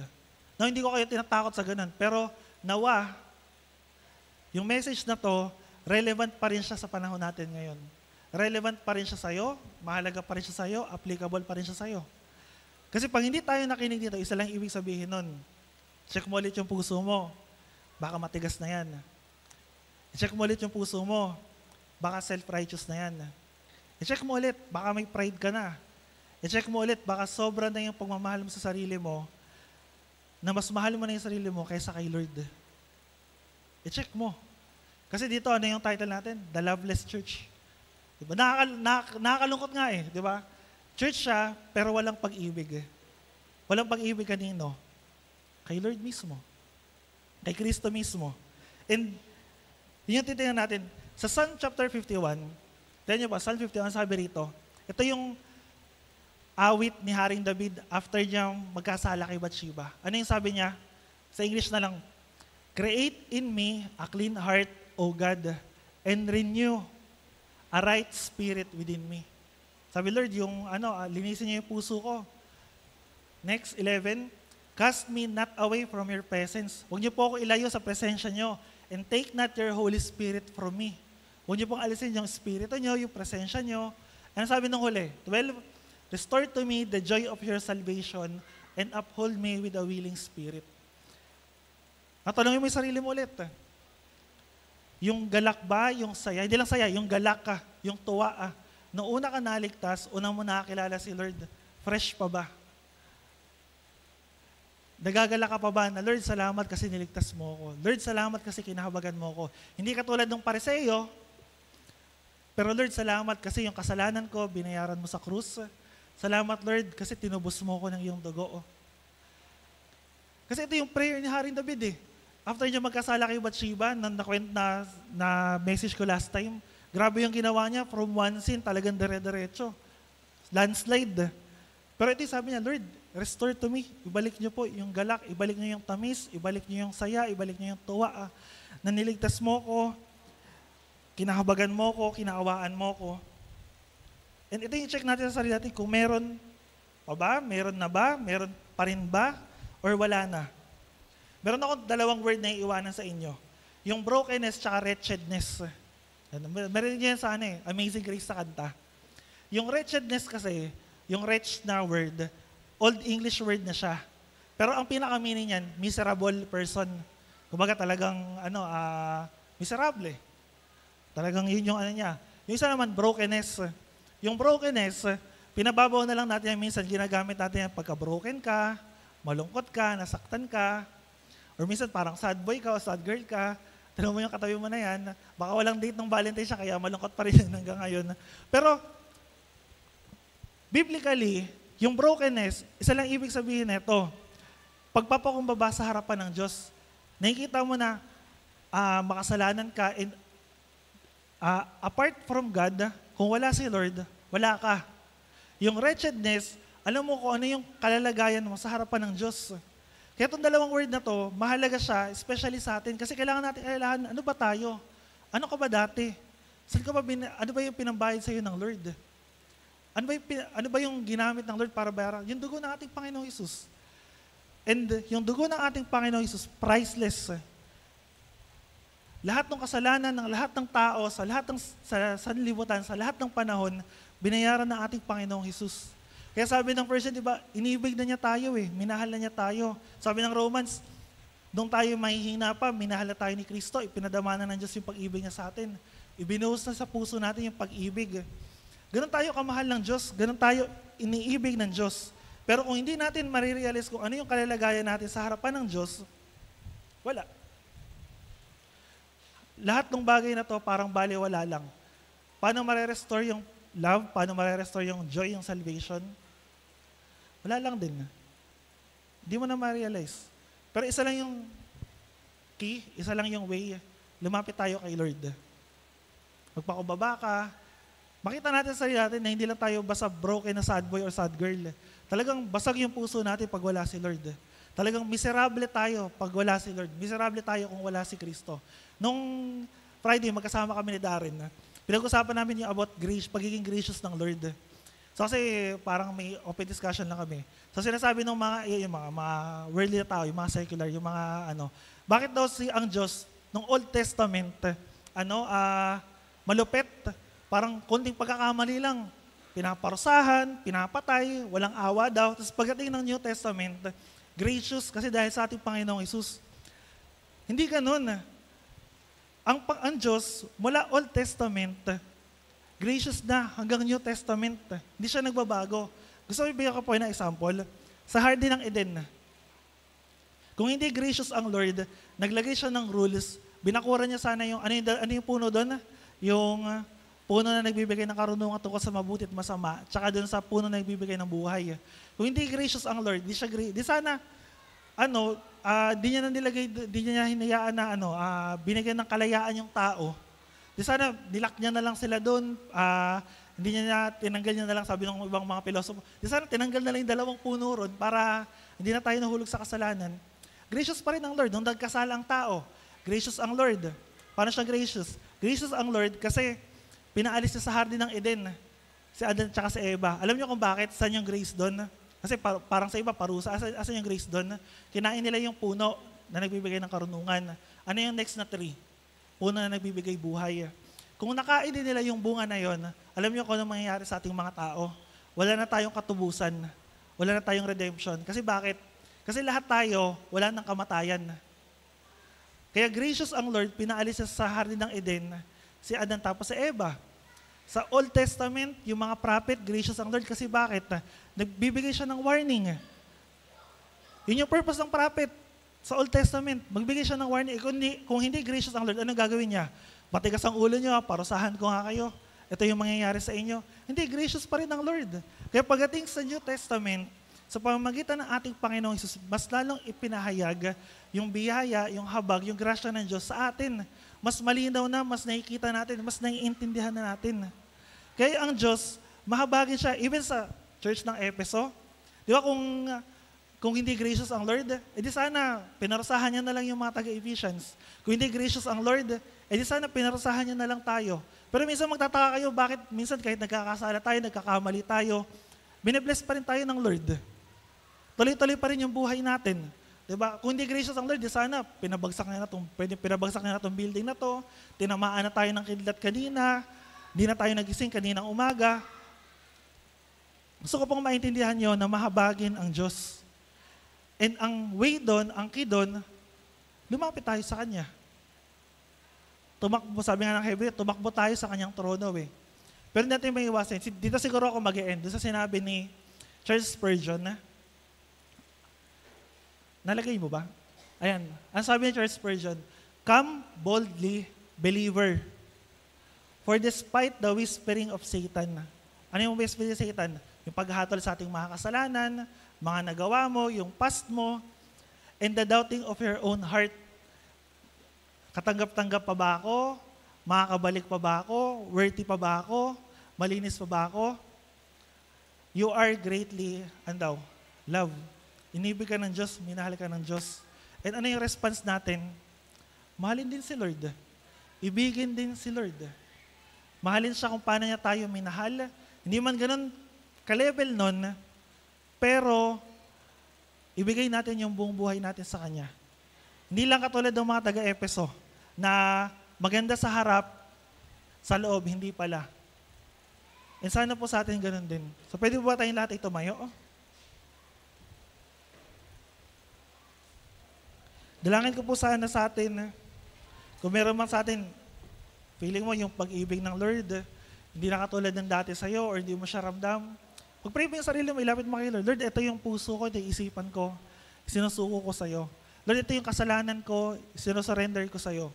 No, hindi ko kayo tinatakot sa ganun. Pero nawa, yung message na to, relevant pa rin siya sa panahon natin ngayon. Relevant pa rin siya sa'yo, mahalaga pa rin siya sa'yo, applicable pa rin siya sa'yo. Kasi pag hindi tayo nakinig dito, isa lang ibig sabihin nun. Check mo ulit yung puso mo. Baka matigas na yan. I-check mo ulit yung puso mo. Baka self-righteous na yan. I-check mo ulit, baka may pride ka na. I-check mo ulit, baka sobra na yung pagmamahal mo sa sarili mo na mas mahal mo na yung sarili mo kaysa kay Lord. I-check mo. Kasi dito, ano yung title natin? The Loveless Church. Diba? Nakakalungkot nga eh, di ba? Church siya, pero walang pag-ibig eh. Walang pag-ibig kanino? Kay Lord mismo. Kay Kristo mismo. And yun yung titingnan natin. Sa Psalm chapter 51, tignan nyo ba, Psalm 51 sabi rito, ito yung awit ni Haring David after niyang magkasala kay Bathsheba. Ano yung sabi niya? Sa English na lang, "Create in me a clean heart, O God, and renew a right spirit within me." Sabi Lord, linisin niyo yung puso ko. Next, 11, "Cast me not away from your presence." Huwag niyo po ako ilayo sa presensya niyo. "And take not your Holy Spirit from me." Huwag niyo pong alisin yung spirito niyo, yung presensya niyo. Ano sabi ng huli? 12, "Restore to me the joy of your salvation and uphold me with a willing spirit." Natanongin mo yung sarili mo ulit. Yung galak ba, yung saya, hindi lang saya, yung galak ka, yung tuwa. Noong una ka naligtas, unang mo nakakilala si Lord, fresh pa ba? Nagagala ka pa ba na, "Lord, salamat kasi niligtas mo ako. Lord, salamat kasi kinahabagan mo ako." Hindi katulad ng Pariseo, pero Lord, salamat kasi yung kasalanan ko, binayaran mo sa krus. Salamat Lord kasi tinubos mo ko ng iyong dugo. Kasi ito yung prayer ni Haring David eh. After niya magkasala kay Bathsheba, na message ko last time, grabe yung ginawa niya, from one sin, talagang dire-diretso. Landslide. Pero ito sabi niya, "Lord, restore to me. Ibalik niyo po yung galak, ibalik niyo yung tamis, ibalik niyo yung saya, ibalik niyo yung tuwa. Naniligtas mo ko, kinahabagan mo ko, kinaawaan mo ko." And ito yung check natin sa sarili natin, kung meron pa ba, meron na ba, meron pa rin ba, or wala na. Meron ako dalawang word na iiwanan sa inyo. Yung brokenness tsaka wretchedness. Meron niyo yan sa Amazing Grace sa kanta. Yung wretchedness kasi, yung wretch na word, Old English word na siya. Pero ang pinaka-meaning niyan, miserable person. Kumbaga talagang, miserable. Talagang yun yung niya. Yung isa naman, brokenness. Yung brokenness, pinababaw na lang natin yan minsan, ginagamit natin yan pagka-broken ka, malungkot ka, nasaktan ka, or minsan parang sad boy ka o sad girl ka, tanong mo yung katabi mo na yan, baka walang date ng Valentine siya, kaya malungkot pa rin hanggang ngayon. Pero, biblically, yung brokenness, isa lang ibig sabihin nito, pagpapakumbaba sa harapan ng Diyos, nakikita mo na makasalanan ka, and apart from God, kung wala si Lord, wala ka. Yung wretchedness, alam mo kung ano yung kalalagayan mo sa harapan ng Diyos. Kaya itong dalawang word na to, mahalaga siya, especially sa atin, kasi kailangan natin alalahan, ano ba tayo? Ano ka ba dati? Ano ba yung pinambayad sa'yo ng Lord? Ano ba yung ginamit ng Lord para bayaran? Yung dugo ng ating Panginoong Hesus. And yung dugo ng ating Panginoong Hesus, priceless. Lahat ng kasalanan ng lahat ng tao, sa lahat ng sanlibutan, sa lahat ng panahon, binayaran ng ating Panginoong Hesus. Kaya sabi ng person, di ba, inibig na niya tayo minahal na niya tayo. Sabi ng Romans, nung tayo mahihina pa, minahal na tayo ni Kristo, ipinadama na ng Diyos yung pag-ibig niya sa atin. Ibinuhos na sa puso natin yung pag-ibig. Ganun tayo kamahal ng Diyos, ganun tayo iniibig ng Diyos. Pero kung hindi natin marirealize kung ano yung kalalagayan natin sa harapan ng Diyos, wala. Lahat ng bagay na to parang baliwala lang. Paano marerestore yung love? Paano marerestore yung joy, yung salvation? Wala lang din. Hindi mo na ma-realize. Pero isa lang yung key, isa lang yung way. Lumapit tayo kay Lord. Magpakumbaba ka. Makita natin sa sarili natin na hindi lang tayo basta broken na sad boy or sad girl. Talagang basag yung puso natin pag wala si Lord. Talagang miserable tayo pag wala si Lord. Miserable tayo kung wala si Kristo. Nung Friday, magkasama kami ni Darren. Pinag-usapan namin yung about grace, pagiging gracious ng Lord. So kasi parang may open discussion lang kami. So sinasabi ng mga worldly na tao, yung mga secular, yung mga bakit daw ang Diyos ng Old Testament malupit, parang konting pagkakamali lang, pinaparusahan, pinapatay, walang awa daw. Tapos pagdating ng New Testament, gracious kasi dahil sa ating Panginoong Hesus. Hindi ganun. Ang Diyos, mula Old Testament, gracious na hanggang New Testament. Hindi siya nagbabago. Gusto ko ibigay ko po na example. Sa Garden ng Eden, kung hindi gracious ang Lord, naglagay siya ng rules, binakura niya sana yung, ano yung puno doon? Yung puno na nagbibigay ng karunungan tungkol sa mabuti at masama, tsaka doon sa puno na nagbibigay ng buhay. Kung hindi gracious ang Lord, di sana, di niya na nilagay, di niya hinayaan na binigyan ng kalayaan yung tao. Di sana, dilak niya na lang sila doon, tinanggal niya na lang, sabi ng ibang mga pilosopo, di sana tinanggal na lang yung dalawang puno ron para hindi na tayo nahulog sa kasalanan. Gracious pa rin ang Lord, nung nagkasala ang tao. Gracious ang Lord. Paano siya gracious? Gracious ang Lord kasi pinaalis niya sa Garden ng Eden, si Adan at si Eva. Alam niyo kung bakit? Saan yung grace doon? Kasi parang sa iba, parusa. Asan yung grace doon? Kinain nila yung puno na nagbibigay ng karunungan. Ano yung next na tree? Puno na nagbibigay buhay. Kung nakain din nila yung bunga na yon, alam niyo kung ano mangyayari sa ating mga tao? Wala na tayong katubusan. Wala na tayong redemption. Kasi bakit? Kasi lahat tayo, wala nang kamatayan. Kaya gracious ang Lord, pinaalis siya sa Garden ng Eden, si Adan tapos si Eva. Sa Old Testament, yung mga prophet, gracious ang Lord kasi bakit? Nagbibigay siya ng warning. Yun yung purpose ng prophet sa Old Testament. Magbigay siya ng warning. Kung hindi gracious ang Lord, anong gagawin niya? Matigas ang ulo niyo, parusahan ko nga kayo. Ito yung mangyayari sa inyo. Hindi, gracious pa rin ang Lord. Kaya pagdating sa New Testament, sa pamamagitan ng ating Panginoong Hesus, mas lalong ipinahayag yung biyaya, yung habag, yung grasya ng Diyos sa atin. Mas malinaw na, mas nakikita natin, mas naiintindihan na natin. Kaya ang Diyos, mahabagin siya, even sa church ng Efeso. Di ba kung hindi gracious ang Lord, edi sana pinarusahan niya na lang yung mga taga-Ephesians. Kung hindi gracious ang Lord, edi sana pinarusahan niya na lang tayo. Pero minsan magtataka kayo, bakit minsan kahit nagkakasala tayo, nagkakamali tayo, binibless pa rin tayo ng Lord. Tuloy-tuloy pa rin yung buhay natin. Diba? Kung hindi gracious ang Lord, di sana pinabagsak niya na itong building na to, tinamaan na tayo ng kidlat kanina, hindi na tayo nagising kaninang umaga. Gusto ko pong maintindihan nyo na mahabagin ang Diyos. And ang way doon, ang key doon, lumapit tayo sa Kanya. Tumakbo, sabi nga ng Hebreo, tumakbo tayo sa Kanyang trono eh. Pero hindi natin may iwasan. Dito siguro ako mag-e-end. Doon sa sinabi ni Charles Spurgeon na, nalagay mo ba? Ayan. Ang sabi ni Charles Spurgeon, "Come boldly, believer, for despite the whispering of Satan." Ano yung whispering of Satan? Yung paghatol sa ating mga kasalanan, mga nagawa mo, yung past mo, and the doubting of your own heart. Katanggap-tanggap pa ba ako? Makakabalik pa ba ako? Worthy pa ba ako? Malinis pa ba ako? You are greatly, loved. Inibig ka ng Diyos, minahal ka ng Diyos. And ano yung response natin? Mahalin din si Lord. Ibigin din si Lord. Mahalin siya kung paano niya tayo minahal. Hindi man ganun ka-level nun, pero ibigay natin yung buong buhay natin sa Kanya. Hindi lang katulad ng mga taga-Epeso na maganda sa harap, sa loob, hindi pala. And sana po sa atin ganun din. So pwede ba tayong lahat ito tumayo? Dalangin ko po sana sa atin, kung meron man sa atin, feeling mo yung pag-ibig ng Lord, hindi na katulad ng dati sa'yo or hindi mo siya ramdam. Pag-pray mo yung sarili mo, ilapit mo kay Lord. Lord, ito yung puso ko, ito yung isipan ko, sinusuko ko sa'yo. Lord, ito yung kasalanan ko, sinusurrender ko sa'yo.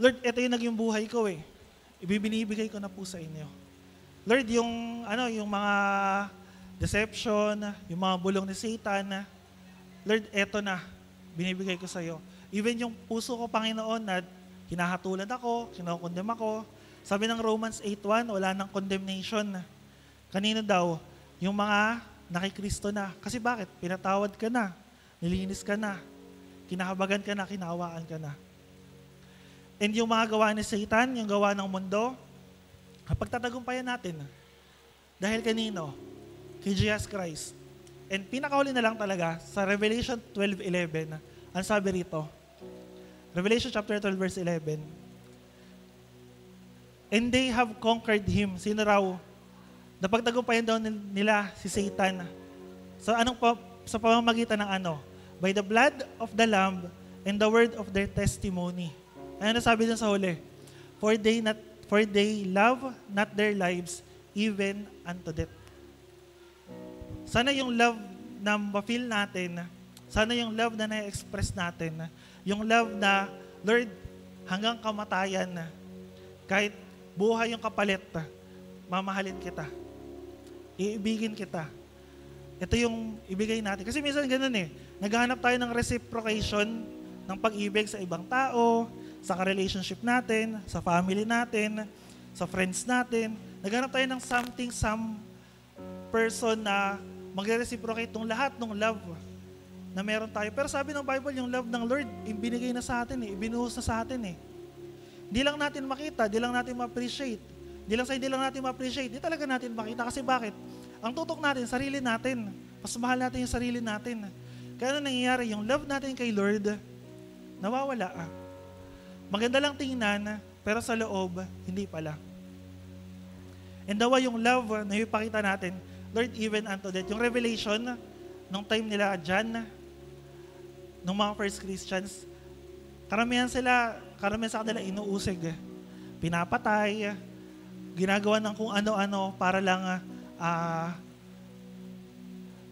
Lord, ito yung naging buhay ko eh. Ibibinibigay ko na po sa inyo. Lord, yung mga deception, yung mga bulong ni Satan, Lord, eto na, binibigay ko sa'yo. Even yung puso ko, Panginoon, na hinahatulan ako, kinokondem ako. Sabi ng Romans 8:1, wala nang condemnation. Kanino daw? Yung mga nakikristo na. Kasi bakit? Pinatawad ka na, nilinis ka na, kinahabagan ka na, kinawaan ka na. And yung mga gawa ni Satan, yung gawa ng mundo, pagtatagumpayan natin. Dahil kanino? Kay Jesus Christ. And pinakahuli na lang talaga, sa Revelation 12:11, ang sabi rito, Revelation chapter 12 verse 11, and they have conquered him. Sino raw? Napagtagumpayan daw nila si Satan. Sa pamamagitan ng ano? By the blood of the Lamb and the word of their testimony. Ano sabi dun sa huli? For they love not their lives even unto death. Sana yung love na ma-feel natin, sana yung love na na-express natin, yung love na, Lord, hanggang kamatayan, kahit buhay yung kapalit, mamahalin kita. Iibigin kita. Ito yung ibigay natin. Kasi minsan ganun naghahanap tayo ng reciprocation ng pag-ibig sa ibang tao, sa ka-relationship natin, sa family natin, sa friends natin. Naghahanap tayo ng some person na magre-reciprocate ng lahat ng love na meron tayo. Pero sabi ng Bible, yung love ng Lord, ibinigay na sa atin ibinuhos na sa atin Hindi lang natin makita, di lang natin ma-appreciate. Di lang natin ma-appreciate, di talaga natin makita. Kasi bakit? Ang tutok natin, sarili natin. Mas mahal natin yung sarili natin. Kaya ano nangyayari? Yung love natin kay Lord, nawawala. Maganda lang tingnan, pero sa loob, hindi pala. And daw yung love na ipakita natin, Lord, even unto death. Yung revelation, nung time nila dyan, nung mga first Christians, karamihan sa kanila inuusig. Pinapatay, ginagawa ng kung ano-ano para lang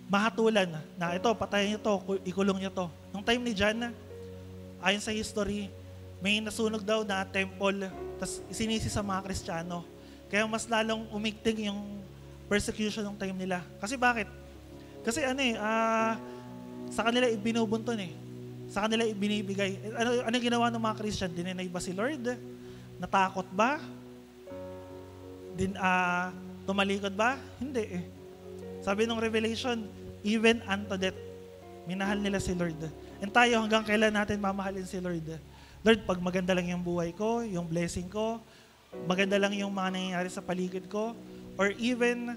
mahatulan na ito, patayin niyo to, ikulong niyo to. Nung time ni John, ayon sa history, may nasunog daw na temple, tapos isinisi sa mga Kristiyano. Kaya mas lalong umigting yung persecution ng time nila. Kasi bakit? Kasi sa kanila ibinubunton Sa kanila ibinibigay. Ano ginawa ng mga Christian? Dininay ba si Lord? Natakot ba? Tumalikod ba? Hindi Sabi ng Revelation, even unto death, minahal nila si Lord. And tayo, hanggang kailan natin mamahalin si Lord? Lord, pag maganda lang yung buhay ko, yung blessing ko, maganda lang yung mga nangyayari sa paligid ko, or even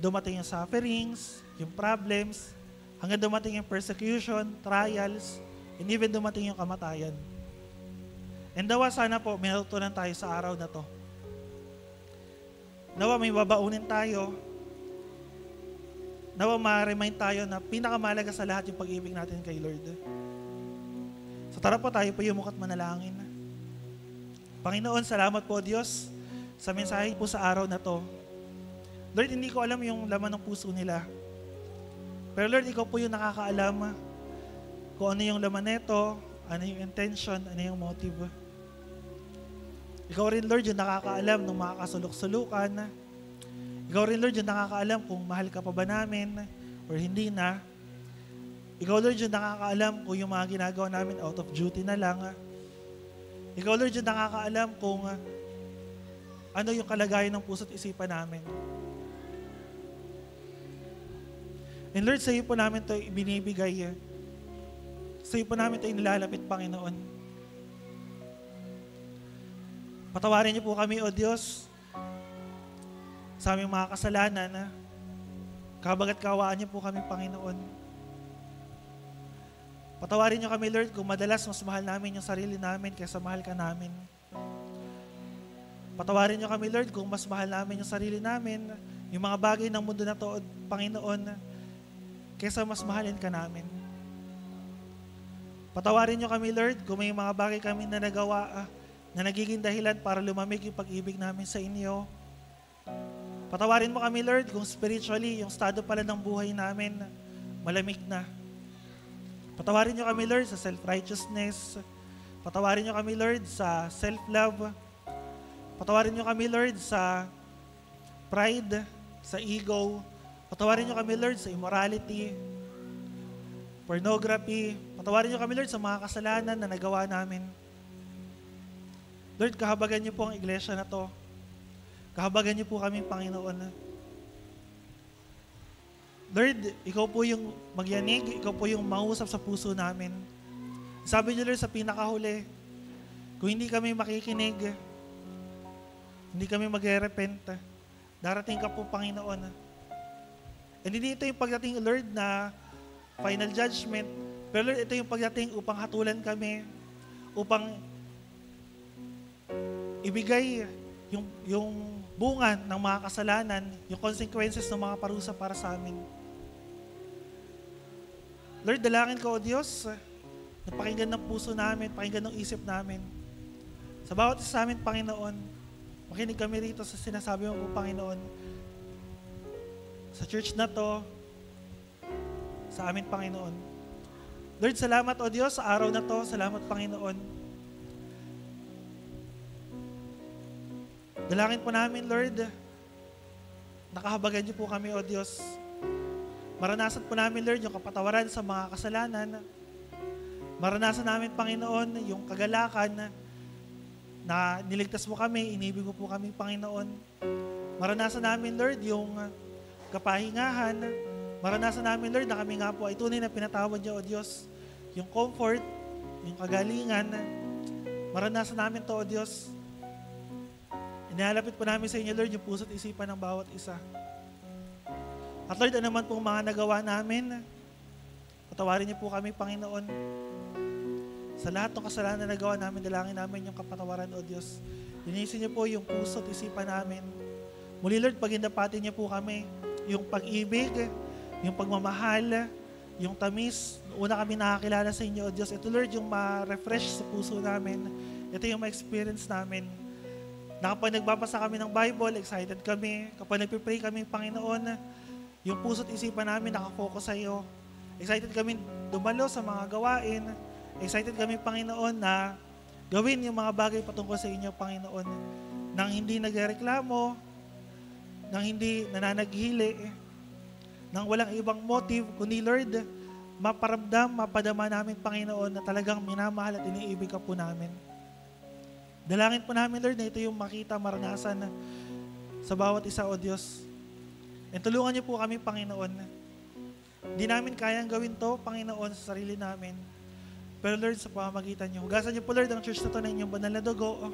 dumating yung sufferings, yung problems, hanggang dumating yung persecution, trials, and even dumating yung kamatayan. And dawa sana po, may natutunan tayo sa araw na to. Nawa may babaunin tayo. Nawa ma-remind tayo na pinakamalaga sa lahat yung pag-ibig natin kay Lord. So tara po tayo po yumukot manalangin. Panginoon, salamat po Diyos sa mensahe po sa araw na to. Lord, hindi ko alam yung laman ng puso nila. Pero Lord, ikaw po yung nakakaalam kung ano yung laman nito, ano yung intention, ano yung motive. Ikaw rin, Lord, yung nakakaalam ng mga kasulok-sulukan. Ikaw rin, Lord, yung nakakaalam kung mahal ka pa ba namin or hindi na. Ikaw, Lord, yung nakakaalam kung yung mga ginagawa namin out of duty na lang. Ikaw, Lord, yung nakakaalam kung ano yung kalagayan ng puso't isipan namin. And Lord, sa iyo po namin ito binibigay. Sa iyo po namin ito inilalapit, Panginoon. Patawarin niyo po kami, O Diyos, sa aming mga kasalanan. Kabagat kawaan niyo po kami, Panginoon. Patawarin niyo kami, Lord, kung madalas mas mahal namin yung sarili namin kaysa mahal ka namin. Patawarin niyo kami, Lord, kung mas mahal namin yung sarili namin, yung mga bagay ng mundo na to, Panginoon, kaysa mas mahalin ka namin. Patawarin niyo kami, Lord, kung may mga bagay kami na nagawa na nagiging dahilan para lumamig yung pag-ibig namin sa inyo. Patawarin mo kami, Lord, kung spiritually, yung estado pala ng buhay namin, malamig na. Patawarin niyo kami, Lord, sa self-righteousness. Patawarin niyo kami, Lord, sa self-love. Patawarin niyo kami, Lord, sa pride, sa ego. Patawarin niyo kami, Lord, sa immorality, pornography. Patawarin niyo kami, Lord, sa mga kasalanan na nagawa namin. Lord, kahabagan niyo po ang iglesia na to. Kahabagan niyo po kami, Panginoon. Lord, ikaw po yung magyanig, ikaw po yung mausap sa puso namin. Sabi niyo, Lord, sa pinakahuli, kung hindi kami makikinig, hindi kami mag-repent, Darating ka po, Panginoon. And hindi ito yung pagdating, Lord, na final judgment. Pero Lord, ito yung pagdating upang hatulan kami, upang ibigay yung bunga ng mga kasalanan, yung consequences ng mga parusa para sa amin. Lord, dalangin ko, O Diyos, na pakinggan ng puso namin, pakinggan ng isip namin. Sa bawat isa sa amin, Panginoon, makinig kami rito sa sinasabi mo po, Panginoon. Sa church na to, sa amin, Panginoon. Lord, salamat, O Diyos, sa araw na to. Salamat, Panginoon. Dalangin po namin, Lord, nakahabagan niyo po kami, O Diyos. Maranasan po namin, Lord, yung kapatawaran sa mga kasalanan. Maranasan namin, Panginoon, yung kagalakan na niligtas mo kami, inibig mo po kami, Panginoon. Maranasan namin, Lord, yung kapahingahan. Maranasan namin, Lord, na kami nga po ay tunay na pinatawad niyo, O Diyos. Yung comfort, yung kagalingan. Maranasan namin to, O Diyos. Inihalapit po namin sa inyo, Lord, yung puso't isipan ng bawat isa. At Lord, ano man pong mga nagawa namin, patawarin niyo po kami, Panginoon. Sa lahat ng kasalanan na nagawa namin, dalangin namin yung kapatawaran, O Diyos. Linisin niyo po yung puso't isipan namin. Muli, Lord, pagindapatin niyo po kami, yung pag-ibig, yung pagmamahal, yung tamis. Una kami nakakilala sa inyo, O Diyos. Ito, Lord, yung ma-refresh sa puso namin. Ito yung ma-experience namin. Na kapag nagbabasa kami ng Bible, excited kami. Kapag nagpipray kami, Panginoon, yung puso't isipan namin nakafocus sa iyo. Excited kami dumalo sa mga gawain. Excited kami, Panginoon, na gawin yung mga bagay patungkol sa inyo, Panginoon. Nang hindi nagreklamo, nang hindi nananaghili, nang walang ibang motive, kundi Lord, maparamdam, mapadama namin, Panginoon, na talagang minamahal at iniibig ka po namin. Dalangin po namin, Lord, na ito yung makita, maranasan sa bawat isa, O Diyos. And tulungan niyo po kami, Panginoon. Hindi namin kayang gawin to, Panginoon, sa sarili namin. Pero Lord, sa pamamagitan niyo, hugasan niyo po, Lord, ang church na to na inyong banal na dugo.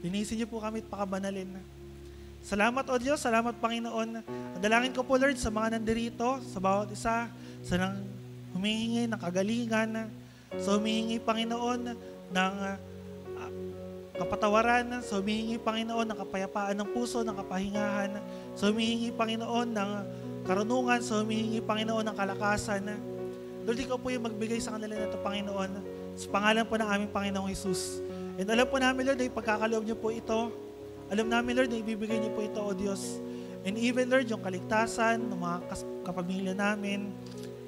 Linisin niyo po kami at pakabanalin. Salamat, O Diyos, salamat, Panginoon. Dalangin ko po, Lord, sa mga nandirito, sa bawat isa, sa nang humihingi ng kagalingan, sa humihingi, Panginoon, ng kapatawaran, sa humihingi, Panginoon, ng kapayapaan ng puso, ng kapahingahan, sa humihingi, Panginoon, ng karunungan, sa humihingi, Panginoon, ng kalakasan. Lord, ikaw po yung magbigay sa kanila na ito, Panginoon, sa pangalan po ng aming Panginoong Jesus. And alam po namin, Lord, na ipagkakaloob niyo po ito. Alam namin, Lord, na ibibigay niyo po ito, O Diyos. And even, Lord, yung kaligtasan ng mga kapamilya namin.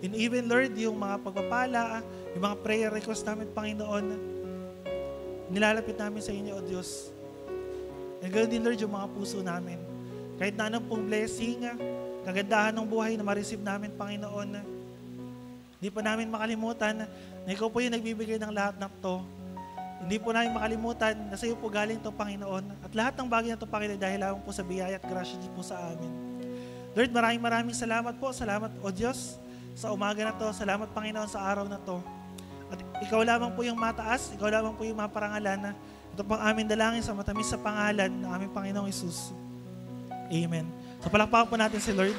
And even, Lord, yung mga pagpapala, yung mga prayer request namin, Panginoon, nilalapit namin sa inyo, O Diyos. And ganoon din, Lord, yung mga puso namin. Kahit na anong pong blessing, kagandahan ng buhay na ma-receive namin, Panginoon, hindi pa namin makalimutan na ikaw po yung nagbibigay ng lahat ng to. Hindi po namin makalimutan na sa iyo po galing to, Panginoon. At lahat ng bagay na to, Panginoon, dahil lang po sa biyaya at grasya niyo po sa amin. Lord, maraming salamat po. Salamat, O Diyos, sa umaga na to. Salamat, Panginoon, sa araw na to. At ikaw lamang po yung mataas, ikaw lamang po yung maparangalan. Ito pang aming dalangin sa matamis sa pangalan ng aming Panginoong Hesus. Amen. So palakpakan po natin si Lord.